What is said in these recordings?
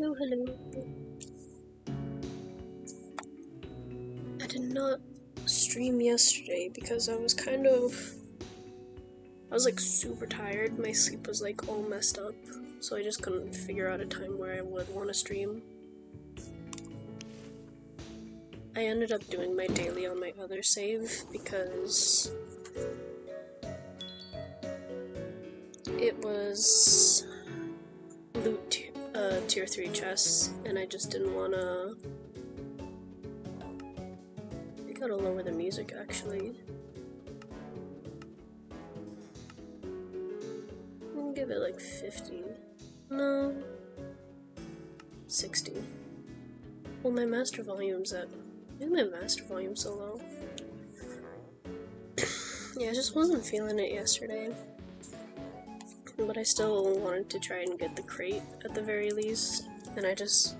Hello, hello. I did not stream yesterday because I was like super tired. My sleep was like all messed up, so I just couldn't figure out a time where I would want to stream. I ended up doing my daily on my other save because it was loot tier 3 chests, and I just didn't want to. I gotta lower the music actually. I'll give it like 50. No. 60. Well, my master volume's at. Why is my master volume so low? Yeah, I just wasn't feeling it yesterday. But I still wanted to try and get the crate at the very least, and I just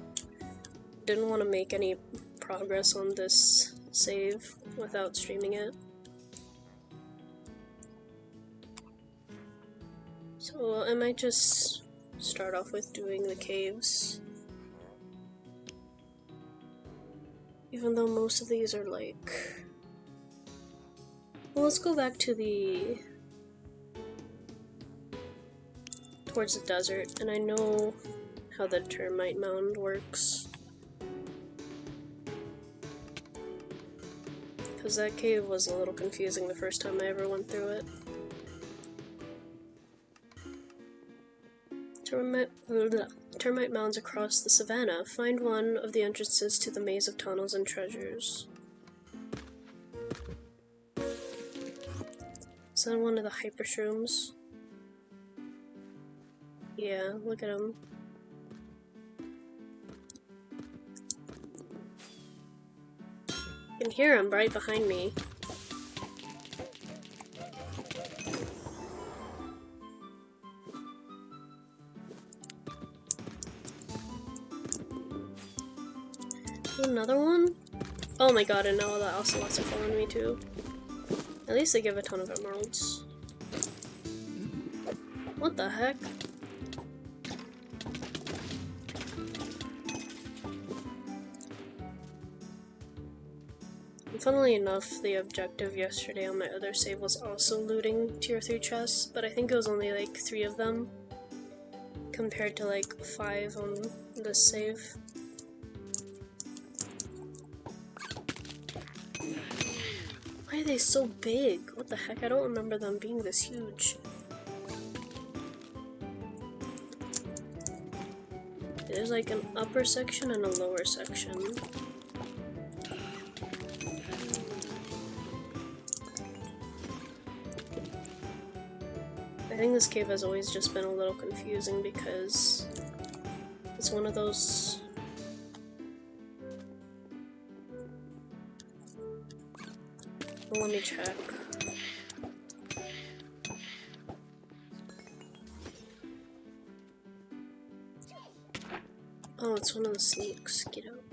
didn't want to make any progress on this save without streaming it. So I might just start off with doing the caves. Even though most of these are like... Well, let's go back to towards the desert, and I know how the termite mound works. Because that cave was a little confusing the first time I ever went through it. Termite mounds across the savannah. Find one of the entrances to the maze of tunnels and treasures. Is that one of the hyper shrooms? Yeah, look at him. You can hear him right behind me. Another one? Oh my god, and now the ocelots are following me too. At least they give a ton of emeralds. What the heck? Funnily enough, the objective yesterday on my other save was also looting tier 3 chests, but I think it was only like 3 of them, compared to like 5 on this save. Why are they so big? What the heck? I don't remember them being this huge. There's like an upper section and a lower section. I think this cave has always just been a little confusing because it's one of those... Well, let me check. Oh, it's one of the sneaks. Get out.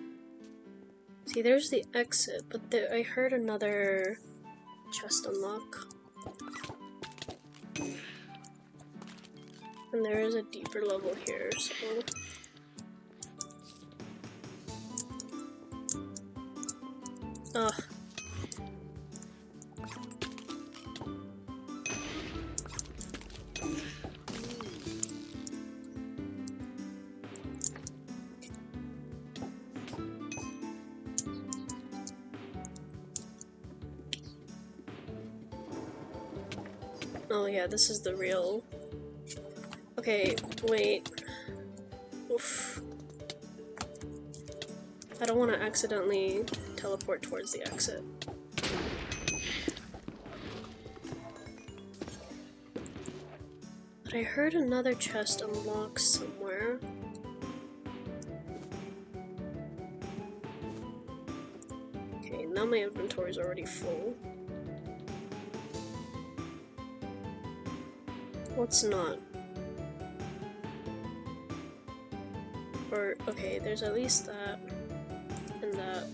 See, there's the exit, but I heard another chest unlock. And there is a deeper level here, so... Ugh. Oh yeah, this is the real... Okay, wait. Oof. I don't want to accidentally teleport towards the exit. But I heard another chest unlock somewhere. Okay, now my inventory is already full. What's not? Or, okay, there's at least that, and that.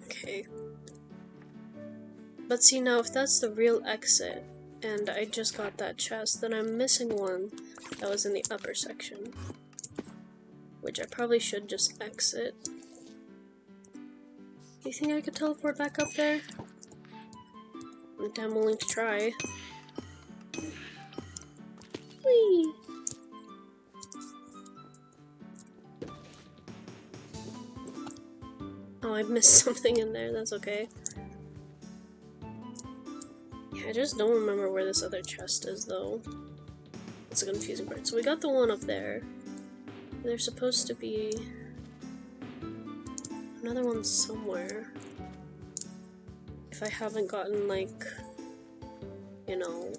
Okay. But see, now if that's the real exit, and I just got that chest, then I'm missing one that was in the upper section, which I probably should just exit. Do you think I could teleport back up there? I'm damn willing to try. Whee! Oh, I missed something in there, that's okay. Yeah, I just don't remember where this other chest is, though. It's a confusing part. So we got the one up there. There's supposed to be another one somewhere. If I haven't gotten, like, you know,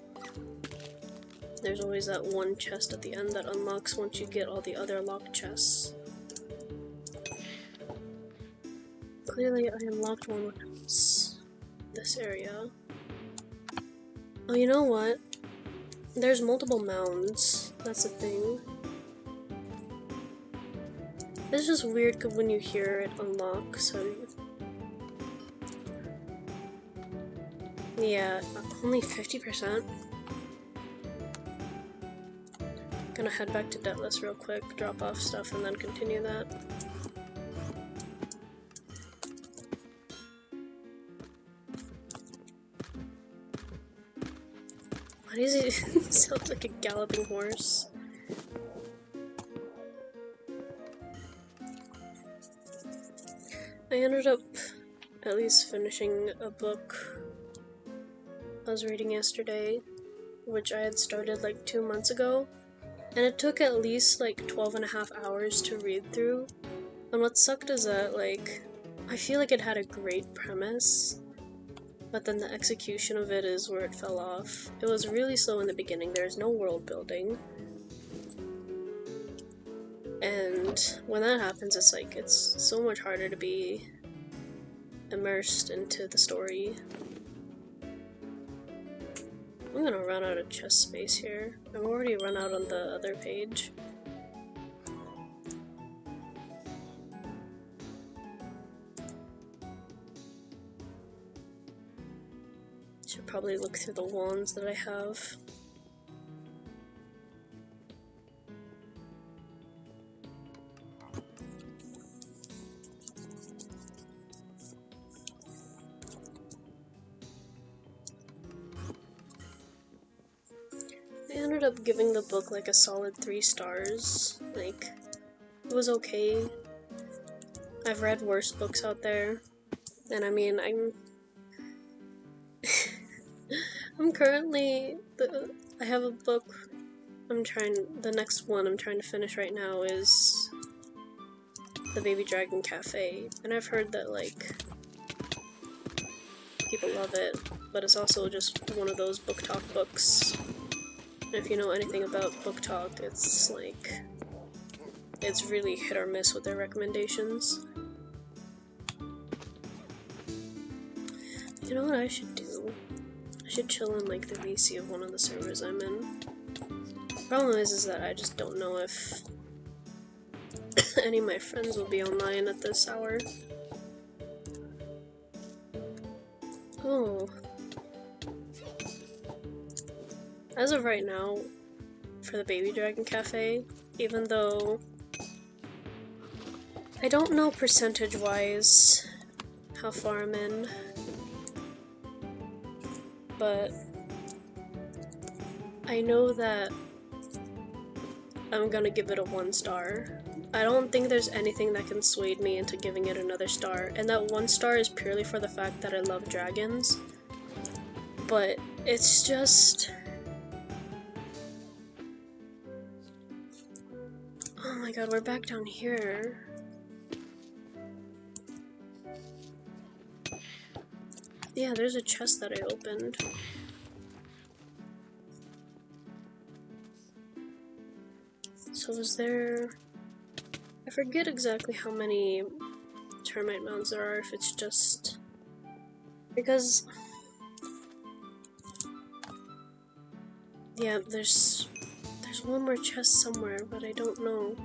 there's always that one chest at the end that unlocks once you get all the other locked chests. Clearly, I unlocked one when it was this area. Oh, you know what? There's multiple mounds. That's the thing. It's just weird because when you hear it unlock, so... Yeah, only 50%. Gonna head back to Deathless real quick, drop off stuff, and then continue that. Why does he sound like a galloping horse? I ended up at least finishing a book I was reading yesterday, which I had started like 2 months ago, and it took at least like 12.5 hours to read through. And what sucked is that, like, I feel like it had a great premise, but then the execution of it is where it fell off. It was really slow in the beginning, there's no world building. And when that happens, it's like, it's so much harder to be immersed into the story. I'm gonna run out of chest space here. I've already run out on the other page. Should probably look through the wands that I have. I ended up giving the book like a solid 3 stars. Like, it was okay. I've read worse books out there, and I mean, I'm currently, I have a book the next one I'm trying to finish right now is The Baby Dragon Cafe, and I've heard that, like, people love it, but it's also just one of those book talk books. And if you know anything about book talk, it's like, it's really hit or miss with their recommendations. You know what I should do? I should chill in like the VC of one of the servers I'm in. The problem is that I just don't know if any of my friends will be online at this hour. Oh. As of right now, for the Baby Dragon Cafe, even though I don't know percentage-wise how far I'm in, but I know that I'm gonna give it a 1 star. I don't think there's anything that can sway me into giving it another star, and that 1 star is purely for the fact that I love dragons, but it's just... Oh my god, we're back down here. Yeah, there's a chest that I opened. So was there... I forget exactly how many termite mounds there are, if it's just... Because... Yeah, there's one more chest somewhere, but I don't know.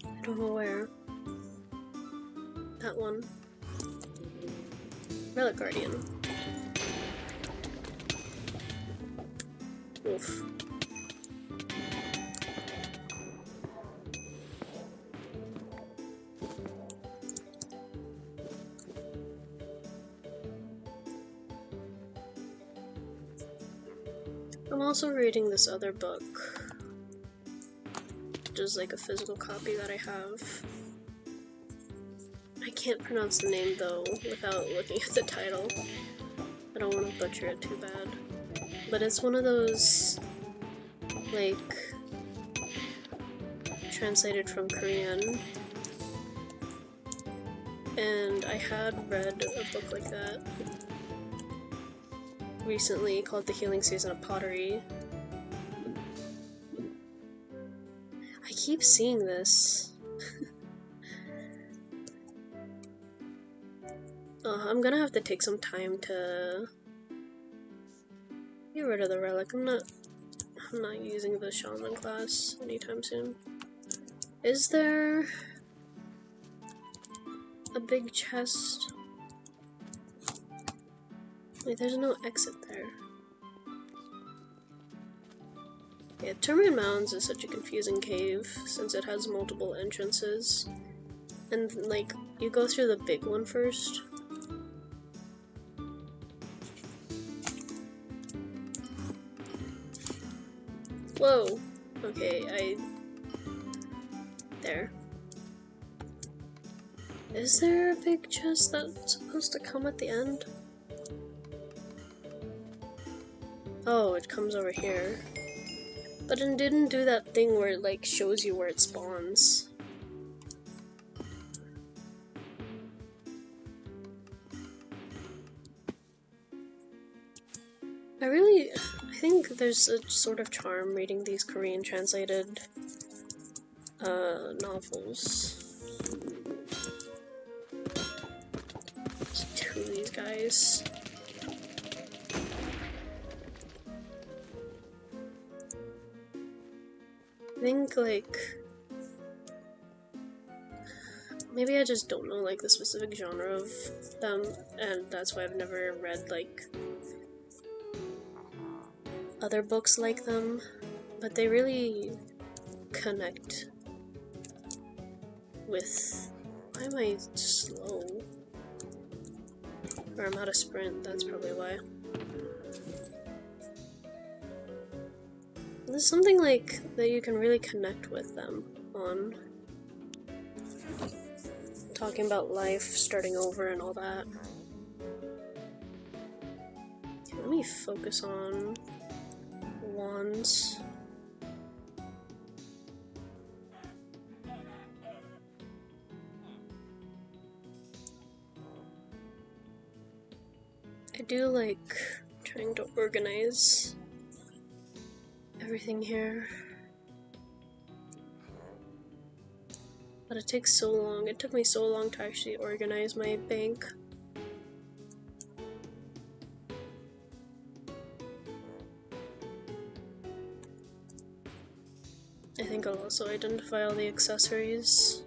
I don't know where. That one. Relic Guardian. Oof. I'm also reading this other book, which is like a physical copy that I have. I can't pronounce the name though without looking at the title. I don't want to butcher it too bad. But it's one of those, like, translated from Korean. And I had read a book like that recently called The Healing Season of Pottery. I keep seeing this. I'm gonna have to take some time to get rid of the relic. I'm not using the shaman class anytime soon. Is there a big chest? Wait, there's no exit there. Yeah, Termite Mounds is such a confusing cave since it has multiple entrances. And, like, you go through the big one first. Whoa! Okay, there. Is there a big chest that's supposed to come at the end? Oh, it comes over here. But it didn't do that thing where it, like, shows you where it spawns. I think there's a sort of charm reading these Korean translated novels. There's two of these guys. I think, like, maybe I just don't know, like, the specific genre of them, and that's why I've never read, like, other books like them, but they really connect with... Why am I slow? Or I'm out of sprint, that's probably why. There's something like that you can really connect with them on. Talking about life, starting over and all that. Okay, let me focus on wands. I do like trying to organize everything here. But it takes so long. It took me so long to actually organize my bank. I think I'll also identify all the accessories.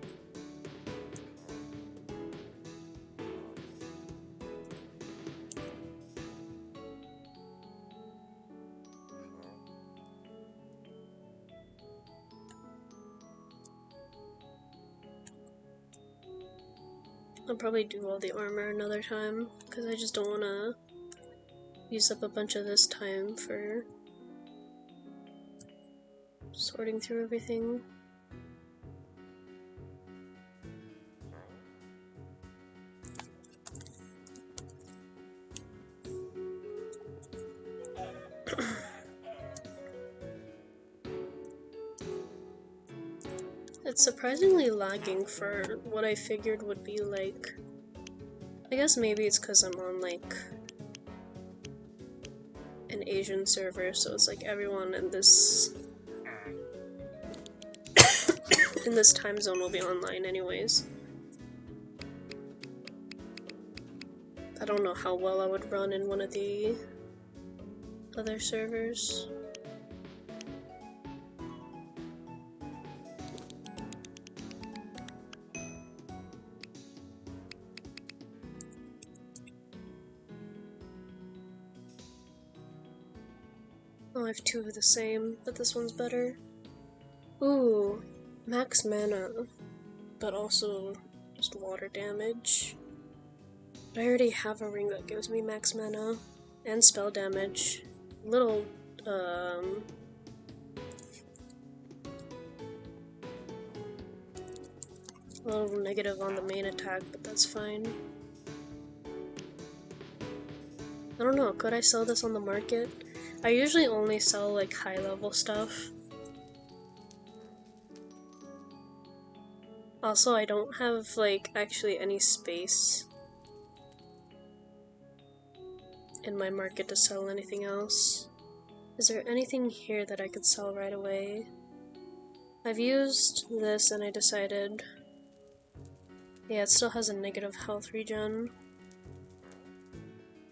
I'll probably do all the armor another time, because I just don't want to use up a bunch of this time for sorting through everything. It's surprisingly lagging for what I figured would be like. I guess maybe it's because I'm on like an Asian server, so it's like everyone in this in this time zone will be online anyways. I don't know how well I would run in one of the other servers. Oh, I have two of the same, but this one's better. Ooh, max mana, but also just water damage. But I already have a ring that gives me max mana and spell damage. Little negative on the main attack, but that's fine. I don't know, could I sell this on the market? I usually only sell like high level stuff. Also, I don't have like actually any space in my market to sell anything else. Is there anything here that I could sell right away? I've used this and I decided... Yeah, it still has a negative health regen.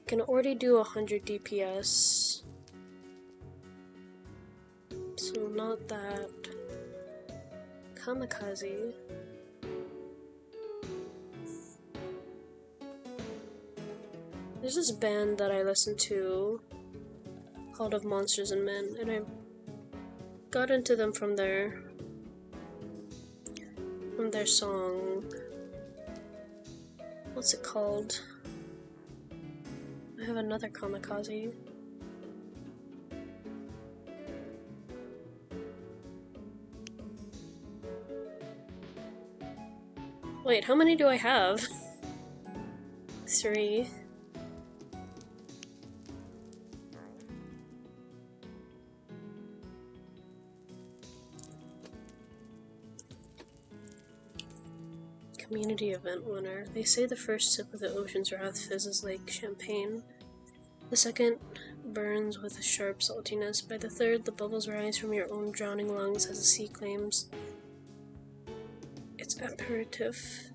Can already do 100 DPS. So not that. Kamikaze. There's this band that I listen to called Of Monsters and Men, and I got into them from their song. What's it called? I have another kamikaze. Wait, how many do I have? 3. Community event winner. They say the first sip of the ocean's wrath fizzes like champagne. The second burns with a sharp saltiness. By the third, the bubbles rise from your own drowning lungs as the sea claims its aperitif.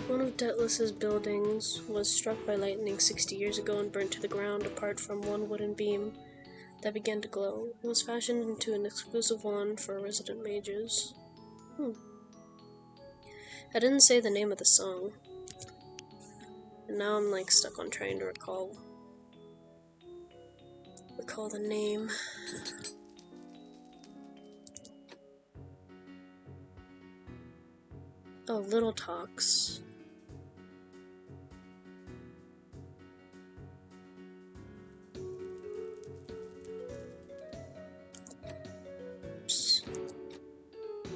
One of Deathless's buildings was struck by lightning 60 years ago and burnt to the ground apart from one wooden beam that began to glow. It was fashioned into an exclusive wand for resident mages. I didn't say the name of the song. And now I'm like stuck on trying to recall the name. Oh, Little Talks.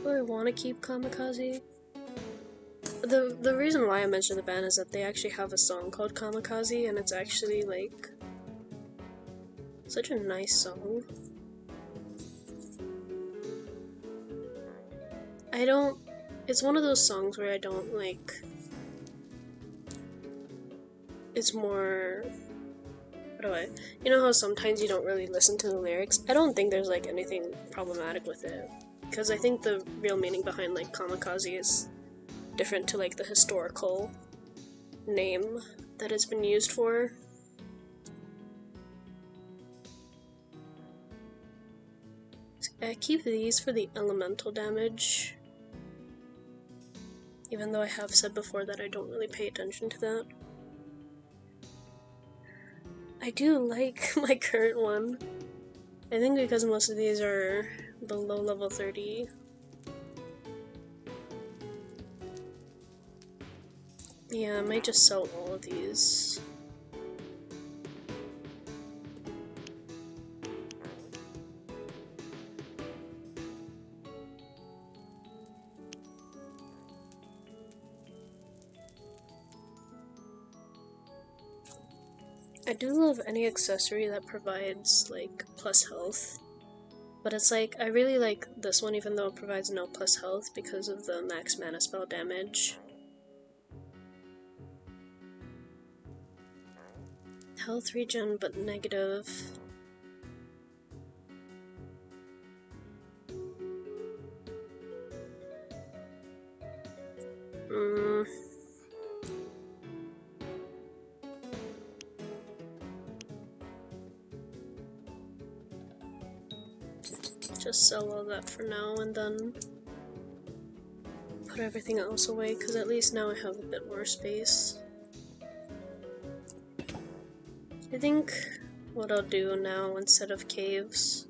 Do I want to keep Kamikaze? The reason why I mentioned the band is that they actually have a song called Kamikaze, and it's actually like such a nice song. It's one of those songs where I don't like... It's more... You know how sometimes you don't really listen to the lyrics? I don't think there's like anything problematic with it. Because I think the real meaning behind like Kamikaze is different to like the historical name that it's been used for. I keep these for the elemental damage, even though I have said before that I don't really pay attention to that. I do like my current one. I think because most of these are below level 30. Yeah, I might just sell all of these. I do love any accessory that provides, like, plus health. But it's like, I really like this one even though it provides no plus health because of the max mana spell damage. Health regen, but negative. Just sell all that for now and then put everything else away, because at least now I have a bit more space. I think what I'll do now, instead of caves,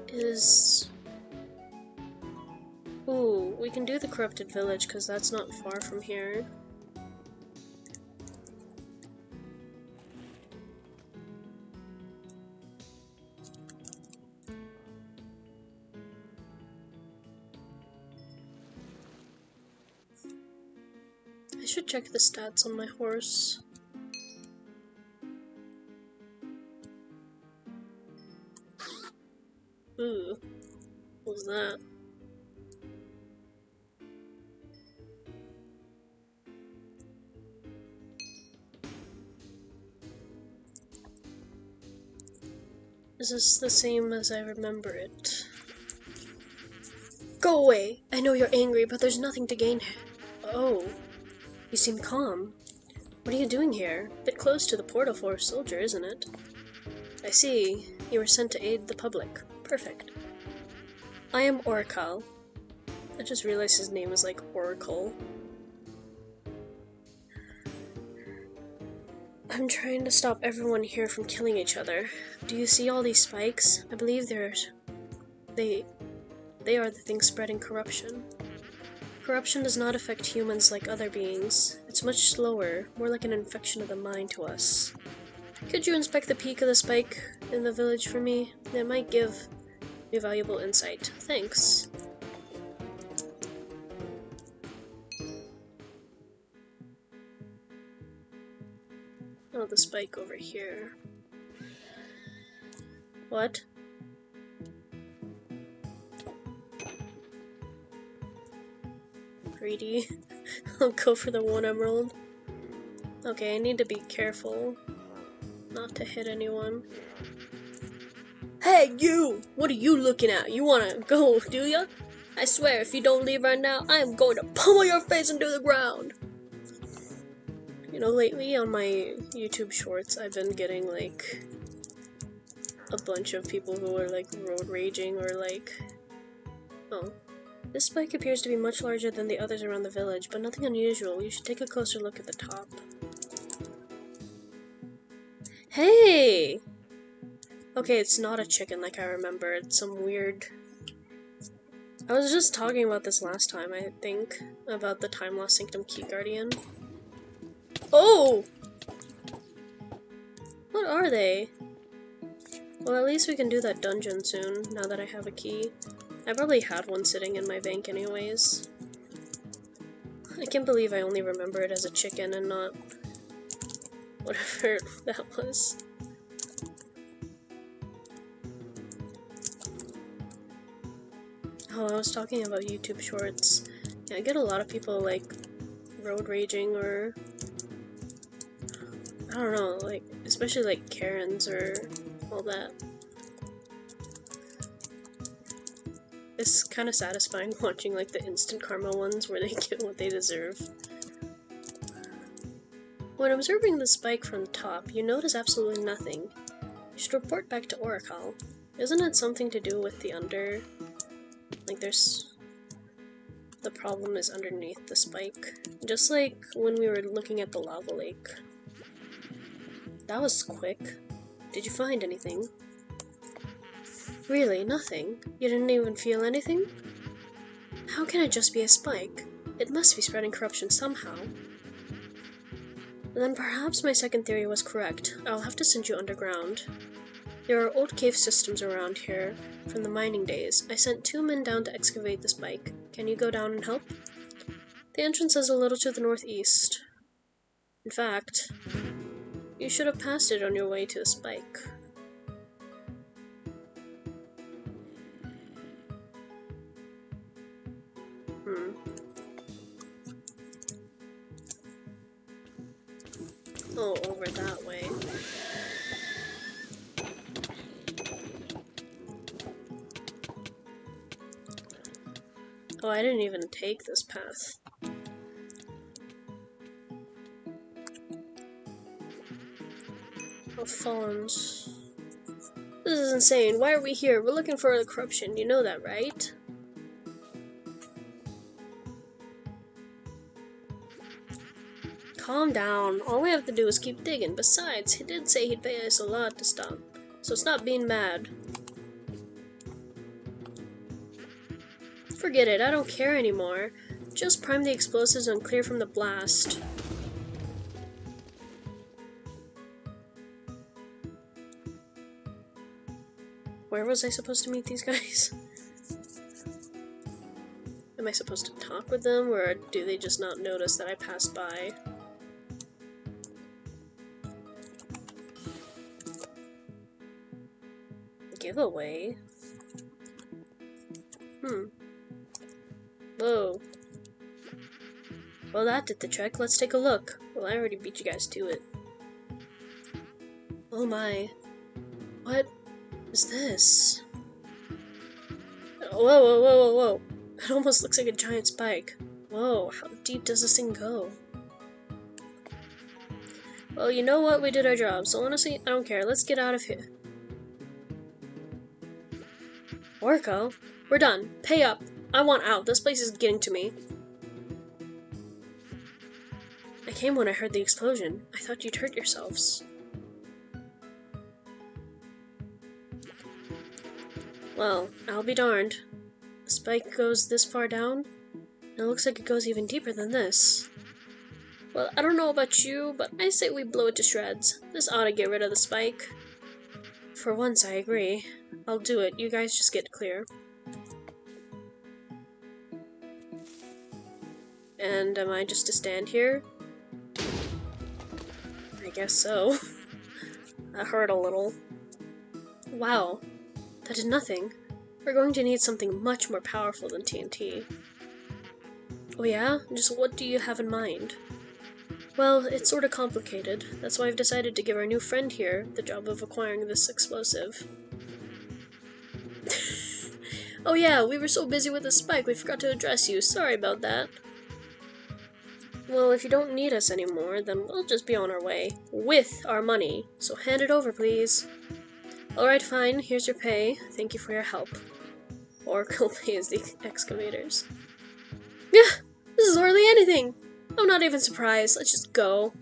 is... Ooh, we can do the corrupted village, because that's not far from here. I should check the stats on my horse. Ooh, what was that? Is this the same as I remember it? Go away! I know you're angry, but there's nothing to gain. Oh, you seem calm. What are you doing here? Bit close to the portal for a soldier, isn't it? I see. You were sent to aid the public. Perfect. I am Oracle. I just realized his name is like Oracle. I'm trying to stop everyone here from killing each other. Do you see all these spikes? I believe they are the things spreading corruption. Corruption does not affect humans like other beings. It's much slower, more like an infection of the mind to us. Could you inspect the peak of the spike in the village for me? It might give me valuable insight. Thanks. Oh, the spike over here. What? Greedy. I'll go for the 1 emerald. Okay, I need to be careful not to hit anyone. Hey, you! What are you looking at? You wanna go, do ya? I swear, if you don't leave right now, I am going to pummel your face into the ground! You know, lately on my YouTube shorts, I've been getting, like, a bunch of people who are, like, road raging or, like... Oh. This spike appears to be much larger than the others around the village, but nothing unusual. You should take a closer look at the top. Hey! Okay, it's not a chicken like I remember. It's some weird... I was just talking about this last time, I think, about the Time Lost Sanctum Key Guardian. Oh! What are they? Well, at least we can do that dungeon soon, now that I have a key. I probably had one sitting in my bank anyways. I can't believe I only remember it as a chicken and not whatever that was. Oh, I was talking about YouTube shorts. Yeah, I get a lot of people like road raging or I don't know, like especially like Karens or all that. It's kind of satisfying watching like the instant karma ones where they get what they deserve. When observing the spike from the top, you notice absolutely nothing. You should report back to Oracle. Isn't it something to do with the under... Like there's... The problem is underneath the spike. Just like when we were looking at the lava lake. That was quick. Did you find anything? Really, nothing? You didn't even feel anything? How can it just be a spike? It must be spreading corruption somehow. Then perhaps my second theory was correct. I'll have to send you underground. There are old cave systems around here from the mining days. I sent 2 men down to excavate the spike. Can you go down and help? The entrance is a little to the northeast. In fact, you should have passed it on your way to the spike. Oh, over that way. Oh, I didn't even take this path. Oh, phones. This is insane. Why are we here? We're looking for the corruption. You know that, right? Calm down. All we have to do is keep digging. Besides, he did say he'd pay us a lot to stop. So stop being mad. Forget it. I don't care anymore. Just prime the explosives and clear from the blast. Where was I supposed to meet these guys? Am I supposed to talk with them, or do they just not notice that I passed by? Giveaway? Whoa. Well, that did the trick. Let's take a look. Well, I already beat you guys to it. Oh my. What is this? Whoa, whoa, whoa, whoa, whoa. It almost looks like a giant spike. Whoa, how deep does this thing go? Well, you know what? We did our job, so honestly, I don't care. Let's get out of here. Orko? We're done. Pay up. I want out. This place is getting to me. I came when I heard the explosion. I thought you'd hurt yourselves. Well, I'll be darned. The spike goes this far down? It looks like it goes even deeper than this. Well, I don't know about you, but I say we blow it to shreds. This ought to get rid of the spike. For once, I agree. I'll do it. You guys just get clear. And am I just to stand here? I guess so. That hurt a little. Wow. That did nothing. We're going to need something much more powerful than TNT. Oh yeah? Just what do you have in mind? Well, it's sort of complicated. That's why I've decided to give our new friend here the job of acquiring this explosive. Oh yeah, we were so busy with the spike we forgot to address you. Sorry about that. Well, if you don't need us anymore, then we'll just be on our way. With our money. So hand it over, please. Alright, fine. Here's your pay. Thank you for your help. Oracle pays the excavators. Yeah! This is hardly anything! I'm not even surprised. Let's just go.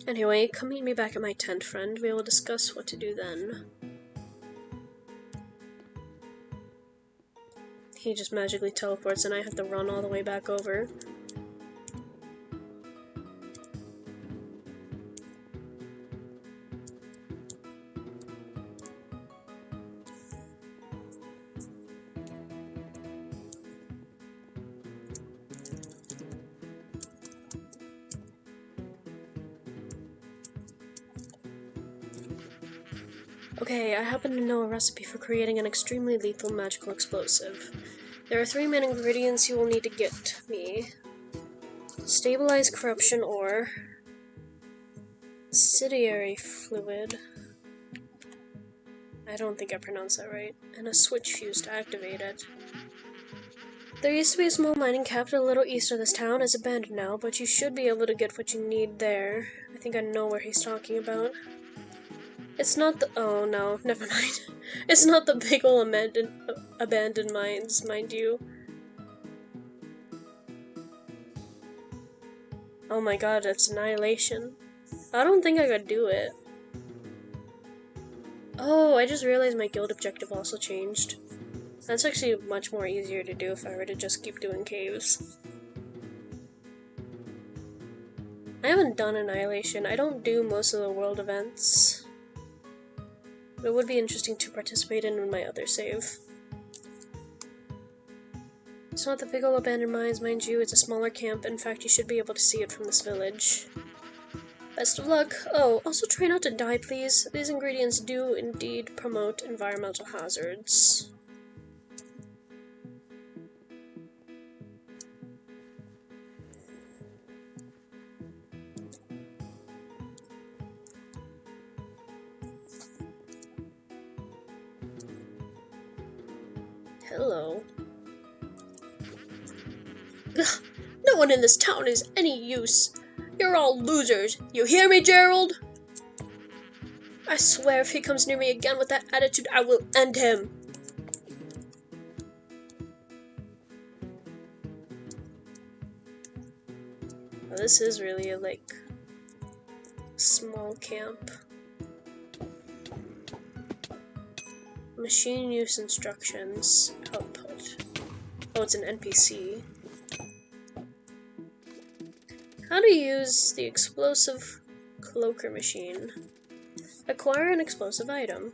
Anyway, come meet me back at my tent, friend. We will discuss what to do then. He just magically teleports and I have to run all the way back over. Okay, I happen to know a recipe for creating an extremely lethal magical explosive. There are 3 main ingredients you will need to get me. Stabilized corruption ore, Cidiary fluid, I don't think I pronounced that right, and a switch fuse to activate it. There used to be a small mining camp a little east of this town. It's abandoned now, but you should be able to get what you need there. I think I know where he's talking about. It's not the— oh no, never mind. It's not the big ol' abandoned mines, mind you. Oh my god, it's Annihilation. I don't think I could do it. Oh, I just realized my guild objective also changed. That's actually much more easier to do if I were to just keep doing caves. I haven't done Annihilation. I don't do most of the world events. But it would be interesting to participate in my other save. It's not the big ol' abandoned mines, mind you. It's a smaller camp. In fact, you should be able to see it from this village. Best of luck. Oh, also try not to die, please. These ingredients do indeed promote environmental hazards. Hello. Ugh, no one in this town is any use. You're all losers. You hear me, Gerald? I swear if he comes near me again with that attitude, I will end him. Well, this is really a, small camp. Machine use instructions. Output. Oh, it's an NPC. How to use the explosive cloaker machine. Acquire an explosive item.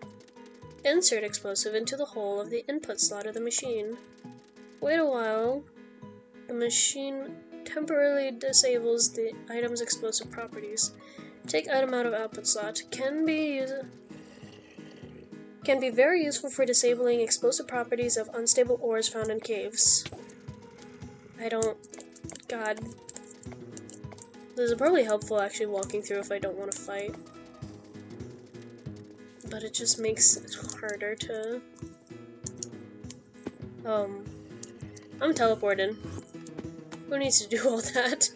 Insert explosive into the hole of the input slot of the machine. Wait a while. The machine temporarily disables the item's explosive properties. Take item out of output slot. Can be very useful for disabling explosive properties of unstable ores found in caves. God. This is probably helpful actually walking through if I don't want to fight. But it just makes it harder to... I'm teleporting. Who needs to do all that?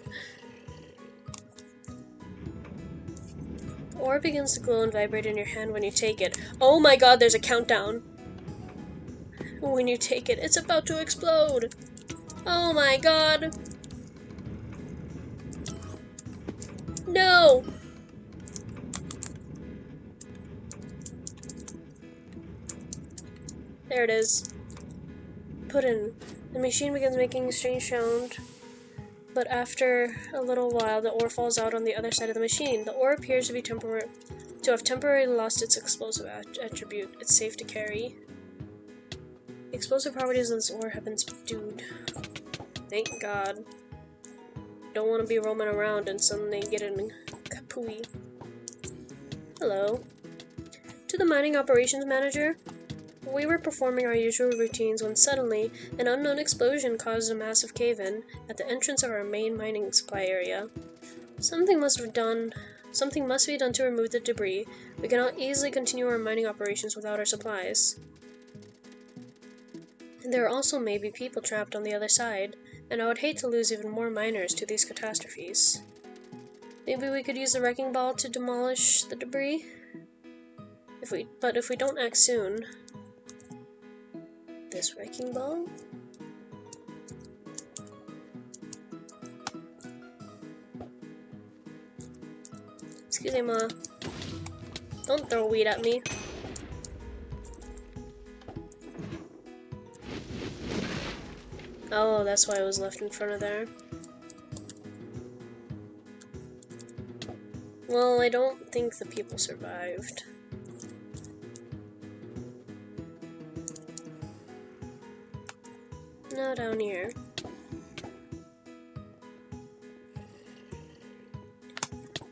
Ore begins to glow and vibrate in your hand when you take it. Oh my god, there's a countdown! When you take it, it's about to explode! Oh my god! No! There it is. Put in. The machine begins making a strange sound, but after a little while, the ore falls out on the other side of the machine. The ore appears to be have temporarily lost its explosive attribute. It's safe to carry. The explosive properties of this ore have been subdued. Thank God. Don't want to be roaming around and suddenly get in kapooey. Hello. To the mining operations manager. We were performing our usual routines when suddenly an unknown explosion caused a massive cave-in at the entrance of our main mining supply area. Something must be done to remove the debris. We cannot easily continue our mining operations without our supplies. There also may be people trapped on the other side, and I would hate to lose even more miners to these catastrophes. Maybe we could use the wrecking ball to demolish the debris? But if we don't act soon... This wrecking ball? Excuse me, Ma. Don't throw weed at me. Oh, that's why it was left in front of there. Well, I don't think the people survived. No, down here.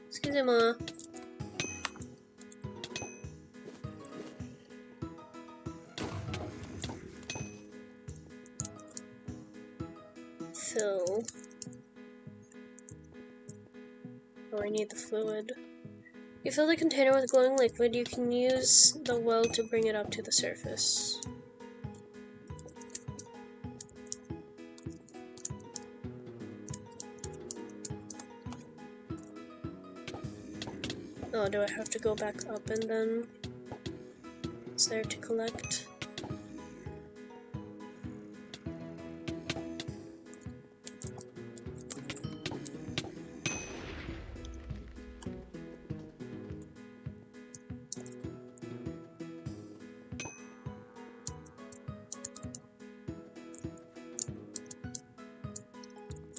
Excuse me, Ma. Fill. Oh, I need the fluid. You fill the container with glowing liquid. You can use the well to bring it up to the surface. Oh, do I have to go back up and then it's there to collect?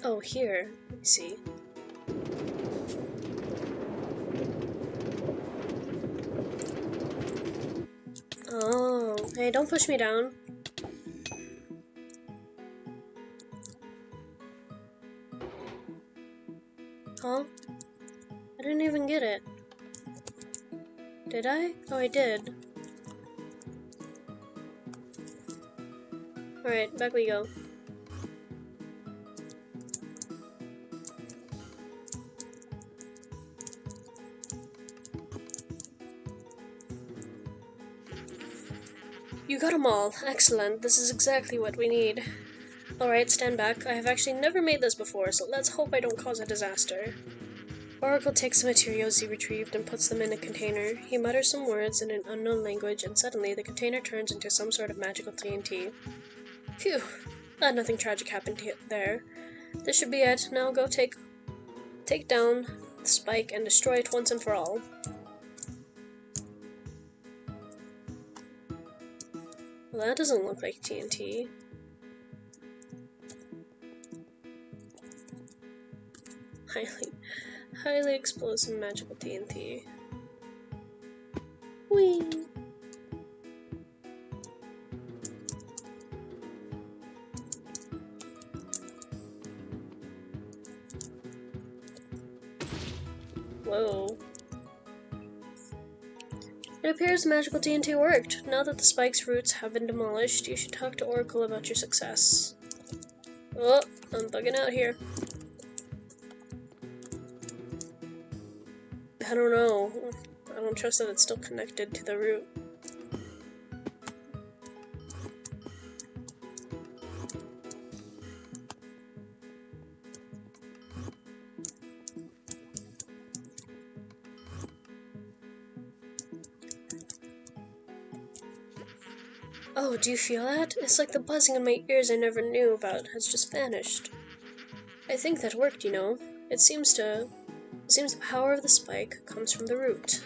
Oh, here. Let me see. Oh, hey, don't push me down. Huh? I didn't even get it. Did I? Oh, I did. Alright, back we go. You got 'em all. Excellent. This is exactly what we need. Alright, stand back. I have actually never made this before, so let's hope I don't cause a disaster. Oracle takes the materials he retrieved and puts them in a container. He mutters some words in an unknown language, and suddenly the container turns into some sort of magical TNT. Phew! Glad nothing tragic happened there. This should be it. Now go take down the spike and destroy it once and for all. Well, that doesn't look like TNT. Highly explosive magical TNT. Whee! Whoa. It appears magical TNT worked. Now that the spike's roots have been demolished, you should talk to Oracle about your success. Oh, I'm bugging out here. I don't know. I don't trust that it's still connected to the root. Oh, do you feel that? It's like the buzzing in my ears I never knew about has just vanished. I think that worked, you know. It seems the power of the spike comes from the root.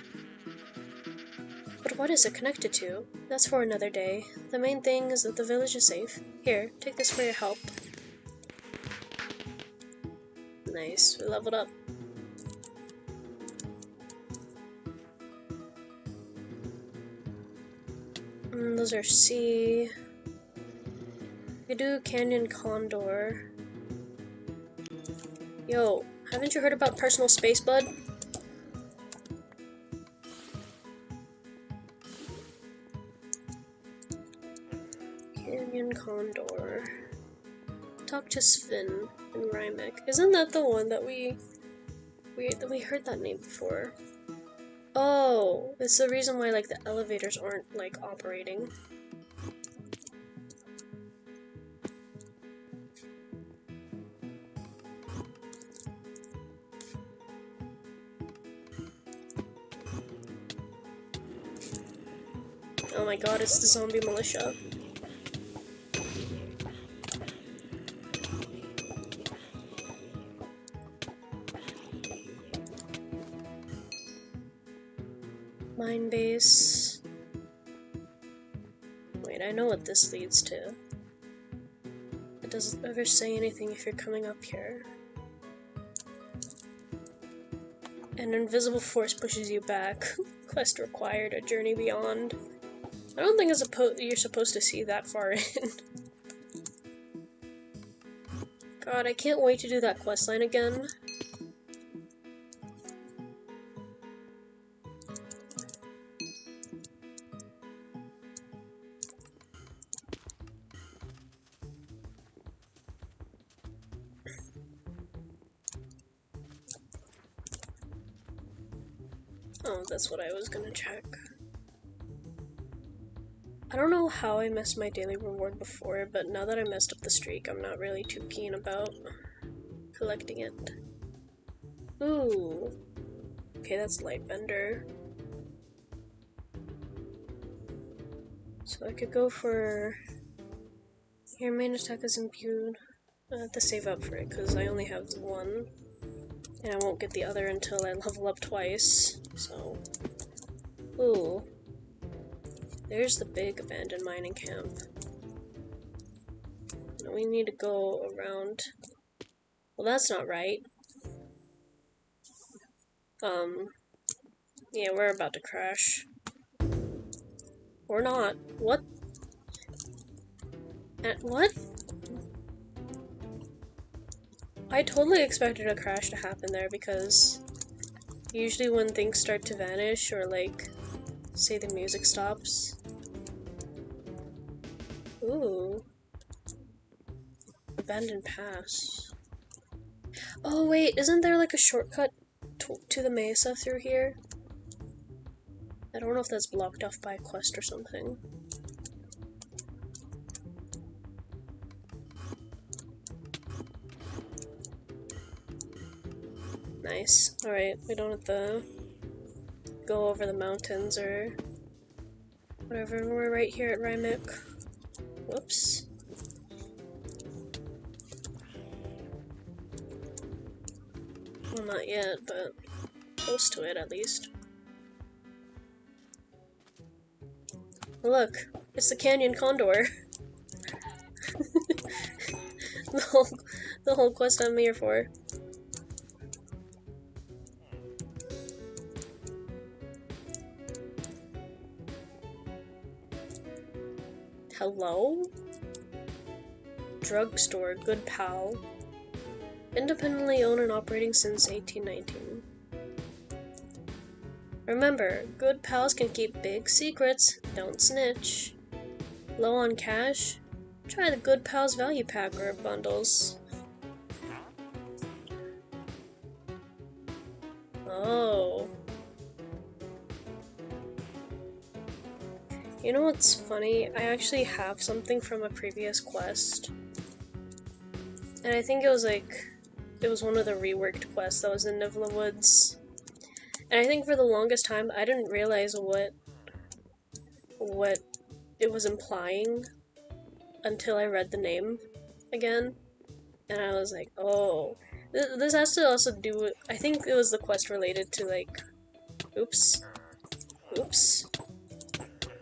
But what is it connected to? That's for another day. The main thing is that the village is safe. Here, take this for your help. Nice, we leveled up. Those are C. We do Canyon Condor. Yo, haven't you heard about personal space, bud? Canyon Condor. Talk to Sven and Rymek. Isn't that the one that we heard that name before? Oh, it's the reason why like the elevators aren't like operating. Oh my god, it's the zombie militia. Mine base. Wait, I know what this leads to. It doesn't ever say anything if you're coming up here. An invisible force pushes you back. Quest required, a journey beyond. I don't think you're supposed to see that far in. God, I can't wait to do that questline again. Oh, that's what I was gonna check. I don't know how I messed my daily reward before, but now that I messed up the streak, I'm not really too keen about collecting it. Ooh. Okay, that's Lightbender. So I could go for... Your main attack is imbued. I have to save up for it, because I only have one. And I won't get the other until I level up twice, so... Ooh. There's the big abandoned mining camp. Now we need to go around... Well, that's not right. Yeah, we're about to crash. Or not. What? What? I totally expected a crash to happen there because usually when things start to vanish or like say the music stops. Ooh. Abandoned pass. Oh wait, isn't there like a shortcut to the mesa through here? I don't know if that's blocked off by a quest or something. Nice. Alright, we don't have to go over the mountains or whatever. We're right here at Rymick. Whoops. Well, not yet, but close to it at least. Look, it's the canyon condor. the whole quest I'm here for. Hello? Drugstore, good pal. Independently owned and operating since 1819. Remember, good pals can keep big secrets, don't snitch. Low on cash? Try the Good Pals Value Pack or bundles. Oh. You know what's funny? I actually have something from a previous quest. And I think it was one of the reworked quests that was in Nivla Woods. And I think for the longest time I didn't realize what it was implying until I read the name again. And I was like, oh. This has to also do with, I think it was the quest related to like, oops.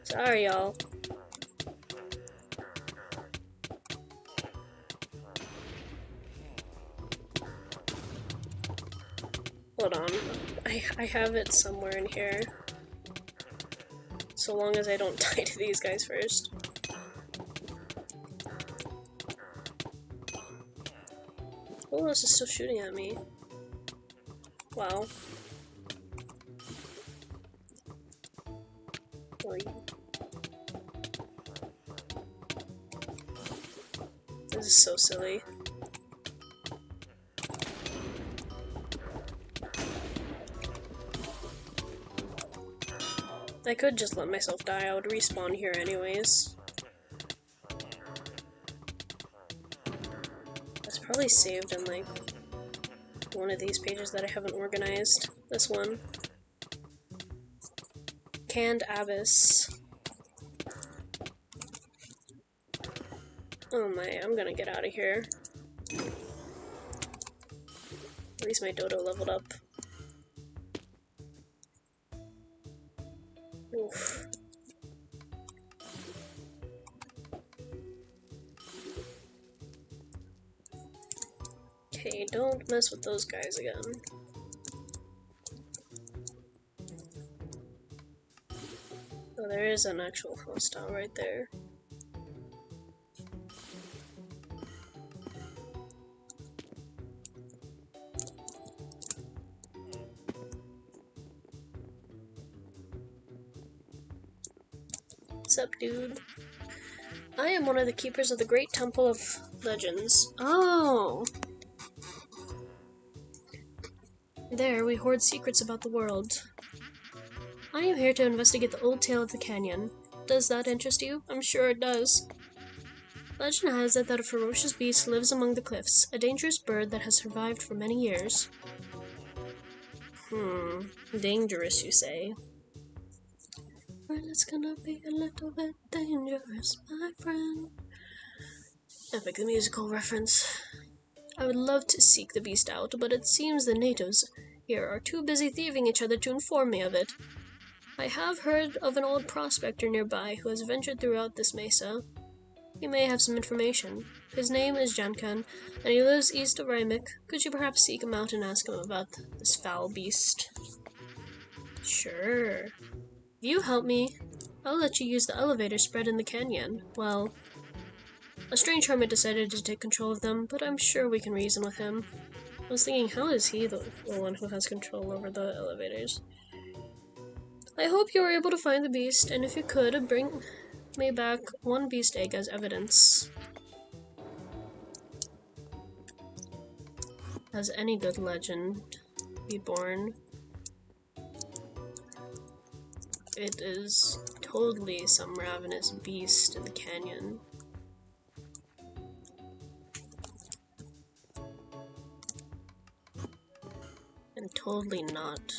Sorry, y'all. Hold on. I have it somewhere in here. So long as I don't die to these guys first. Who else is still shooting at me? Wow. This is so silly. I could just let myself die, I would respawn here anyways. That's probably saved in like one of these pages that I haven't organized. This one. Canned Abyss. Oh my, I'm gonna get out of here. At least my dodo leveled up. Oof. Okay, don't mess with those guys again. Oh, there is an actual hostile right there. What's up, dude? I am one of the keepers of the Great Temple of Legends. Oh! There, we hoard secrets about the world. I am here to investigate the old tale of the canyon. Does that interest you? I'm sure it does. Legend has it that a ferocious beast lives among the cliffs, a dangerous bird that has survived for many years. Dangerous, you say? Well, it's gonna be a little bit dangerous, my friend. Epic the musical reference. I would love to seek the beast out, but it seems the natives here are too busy thieving each other to inform me of it. I have heard of an old prospector nearby who has ventured throughout this mesa. He may have some information. His name is Jankan, and he lives east of Rymick. Could you perhaps seek him out and ask him about this foul beast? Sure. If you help me, I'll let you use the elevator spread in the canyon. Well, a strange hermit decided to take control of them, but I'm sure we can reason with him. I was thinking, how is he the one who has control over the elevators? I hope you were able to find the beast, and if you could, bring me back one beast egg as evidence. As any good legend be born, it is totally some ravenous beast in the canyon. Totally not.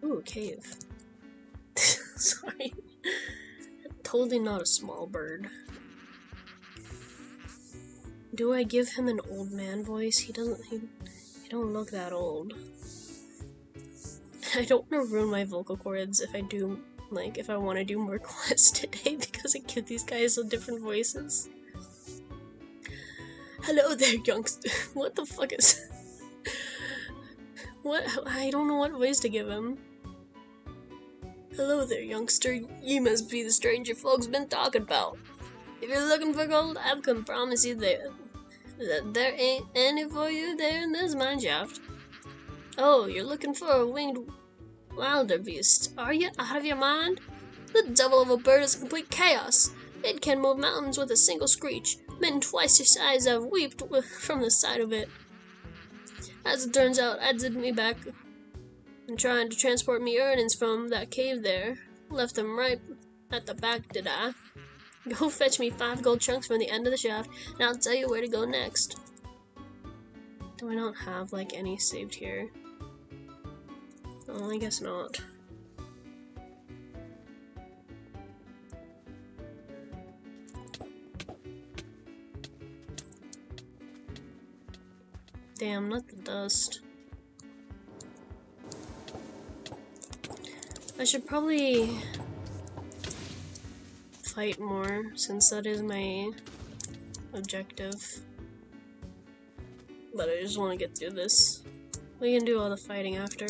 Ooh, a cave. Sorry. Totally not a small bird. Do I give him an old man voice? He don't look that old. I don't want to ruin my vocal cords if I do, like, if I want to do more quests today because I give these guys so different voices. Hello there, youngster. What the fuck is... What? I don't know what voice to give him. Hello there, youngster. You must be the stranger folks been talking about. If you're looking for gold, I can promise you that there ain't any for you there in this mine shaft. Oh, you're looking for a winged wildebeest. Are you out of your mind? The devil of a bird is complete chaos. It can move mountains with a single screech. Men twice your size have wept from the sight of it. As it turns out, I did me back and trying to transport me earnings from that cave there. Left them right at the back, did I? Go fetch me 5 gold chunks from the end of the shaft, and I'll tell you where to go next. Do I not have, like, any saved here? Oh, I guess not. Damn, not the dust. I should probably fight more, since that is my objective. But I just want to get through this. We can do all the fighting after.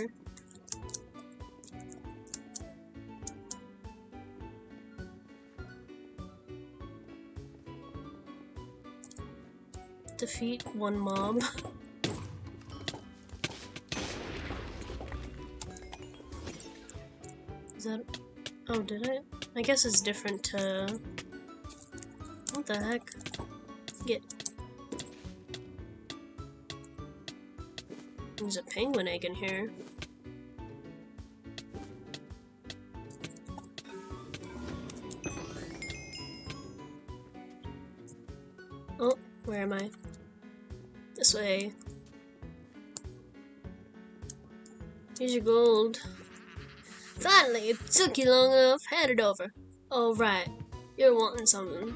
Defeat 1 mob. Is that... Oh, did I? I guess it's different to... What the heck? Get... There's a penguin egg in here. Oh, where am I? This way. Here's your gold. Finally, it took you long enough. Hand it over. Oh, right. You're wanting something.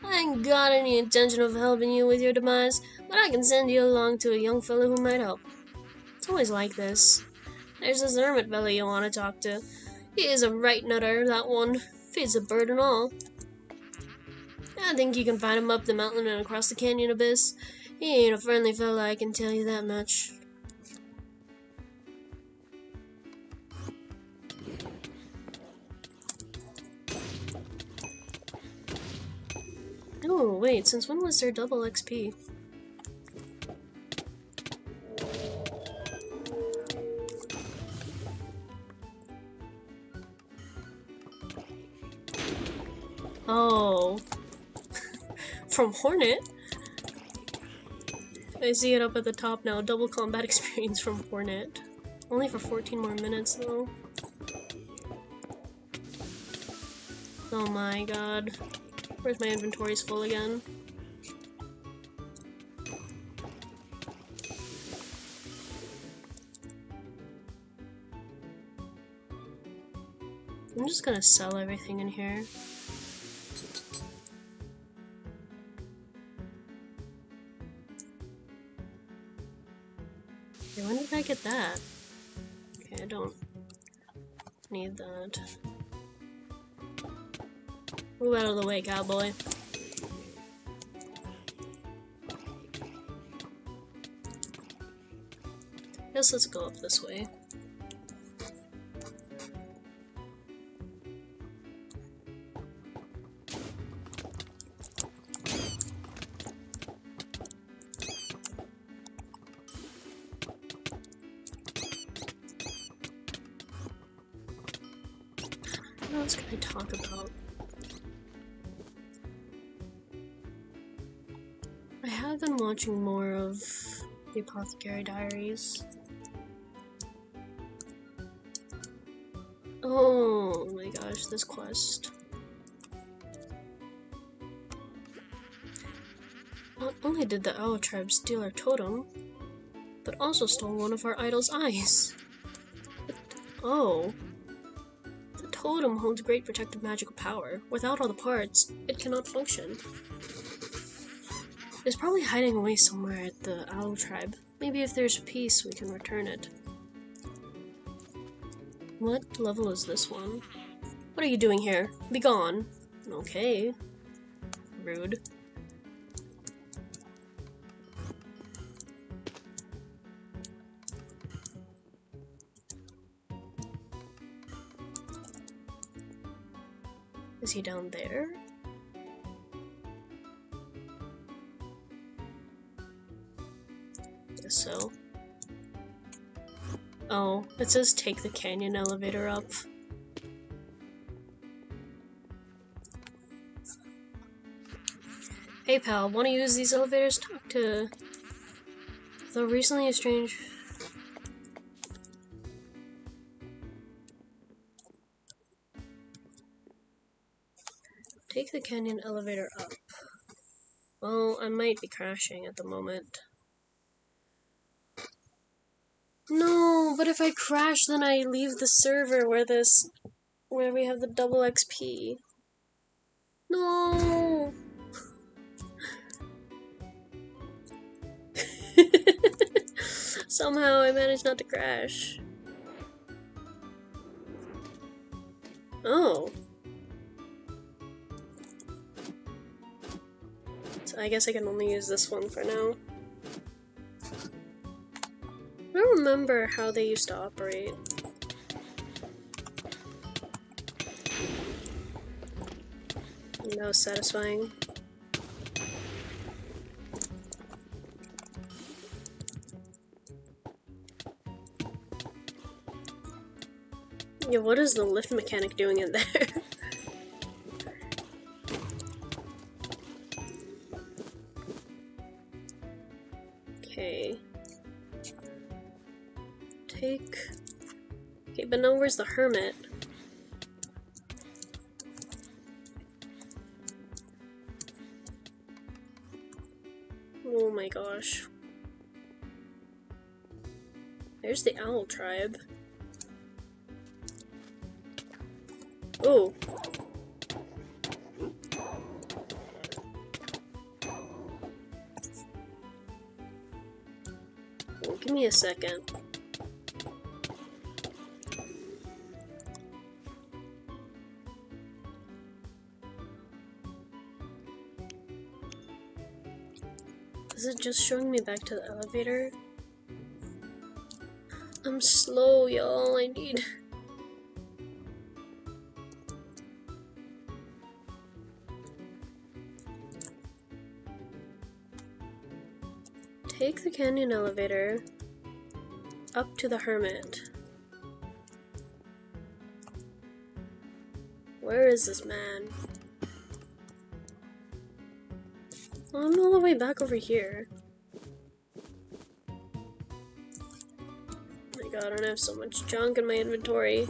I ain't got any intention of helping you with your demise, but I can send you along to a young fellow who might help. It's always like this. There's this hermit fellow you want to talk to. He is a right nutter, that one. Feeds a bird and all. I think you can find him up the mountain and across the canyon abyss. He ain't a friendly fella, I can tell you that much. Oh, wait, since when was there double XP? Oh. From Hornet? I see it up at the top now. Double combat experience from Hornet. Only for 14 more minutes, though. Oh my god. Where's my inventory's full again? I'm just gonna sell everything in here. Okay, when did I get that? Okay, I don't need that. Move out of the way, cowboy. Guess let's go up this way. What else can I talk about? I have been watching more of the Apothecary Diaries. Oh my gosh, this quest. Not only did the Owl tribe steal our totem, but also stole one of our idol's eyes. Oh. The totem holds great protective magical power. Without all the parts, it cannot function. It's probably hiding away somewhere at the Owl Tribe. Maybe if there's peace, we can return it. What level is this one? What are you doing here? Be gone. Okay. Rude. Is he down there? Guess so. Oh, it says take the canyon elevator up. Hey pal, wanna use these elevators? Talk to the recently estranged... Take the canyon elevator up. Well, I might be crashing at the moment. No, but if I crash, then I leave the server where we have the double XP. No! Somehow I managed not to crash. Oh. So I guess I can only use this one for now. I don't remember how they used to operate. That was satisfying. Yeah, what is the lift mechanic doing in there? Okay. Okay, but now where's the hermit? Oh my gosh. There's the Owl Tribe. Oh. Well, give me a second. Is it just showing me back to the elevator? I'm slow, y'all. I need... Take the canyon elevator up to the hermit. Where is this man? Oh, I'm all the way back over here. Oh my god, I don't have so much junk in my inventory.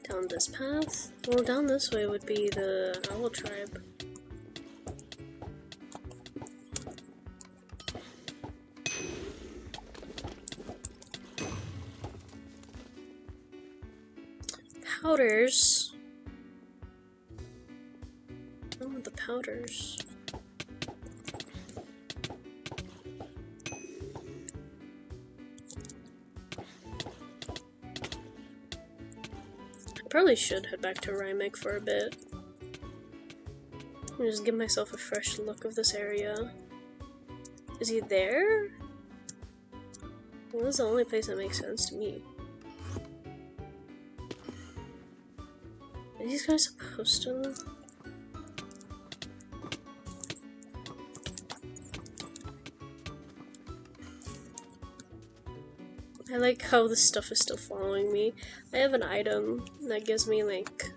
Down this path? Well, down this way would be the Owl Tribe. Powders. I want the powders. I probably should head back to Rymek for a bit. And just give myself a fresh look of this area. Is he there? Well, this is the only place that makes sense to me. Are these guys supposed to? I like how this stuff is still following me. I have an item that gives me like...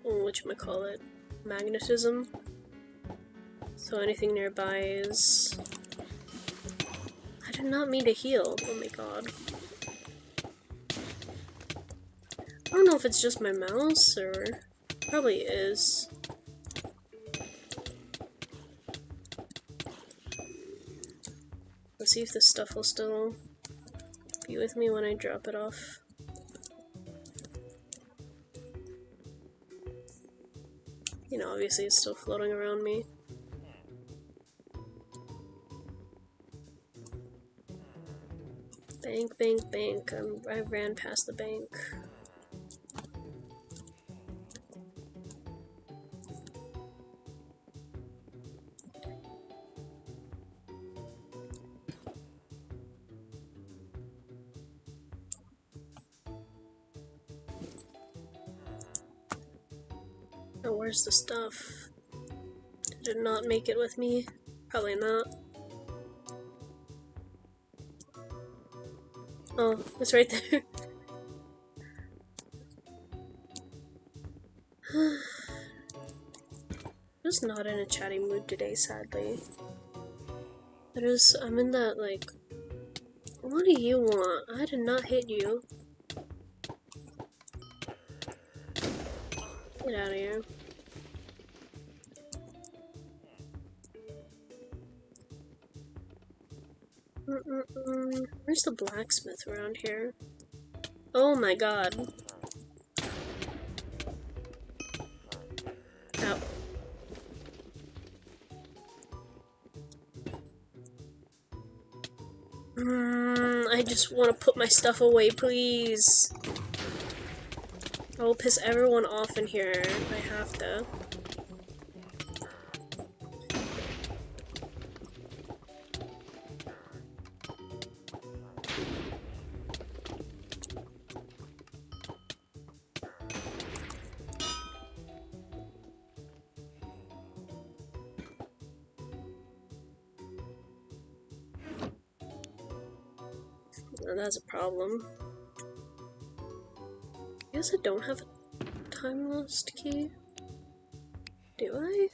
whatchamacallit? Magnetism. So anything nearby is... I did not mean to heal. Oh my god. don't know if it's just my mouse, or probably is. Let's see if this stuff will still be with me when I drop it off. You know, obviously it's still floating around me. Bank, bank, bank. I ran past the bank. Oh, where's the stuff? Did it not make it with me? Probably not. Oh, it's right there. Just not in a chatty mood today, sadly. I'm in that, like, what do you want? I did not hit you. Get out of here. Where's the blacksmith around here? Oh my god. Ow. I just want to put my stuff away, please. I will piss everyone off in here if I have to. Well, that's a problem. I guess I don't have a time lost key. Do I?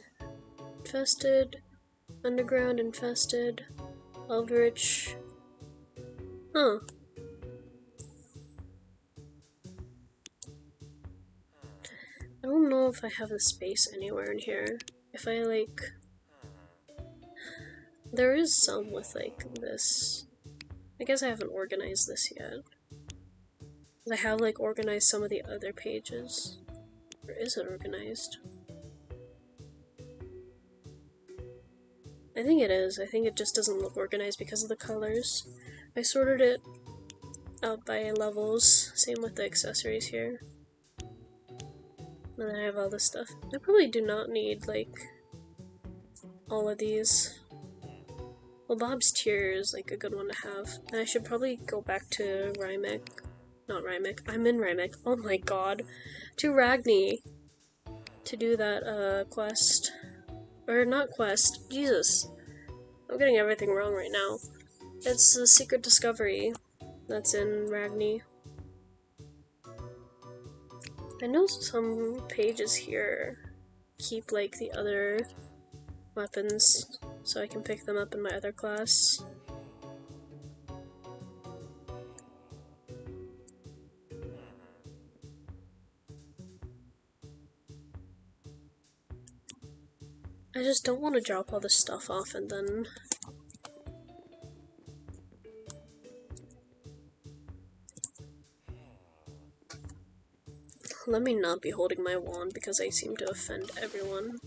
Infested. Underground infested. Eldritch. Huh. I don't know if I have the space anywhere in here. If I, like... There is some with, like, this. I guess I haven't organized this yet. I have, like, organized some of the other pages. Or is it organized? I think it is. I think it just doesn't look organized because of the colors. I sorted it out by levels. Same with the accessories here. And then I have all this stuff. I probably do not need, like, all of these. Well, Bob's Tier is, like, a good one to have. And I should probably go back to Rymek. Not Rymek. I'm in Rymek. Oh my god. To Ragni. To do that, quest. Or not quest. Jesus. I'm getting everything wrong right now. It's the Secret Discovery that's in Ragni. I know some pages here keep, like, the other weapons, so I can pick them up in my other class. I just don't want to drop all this stuff off and then... Let me not be holding my wand because I seem to offend everyone.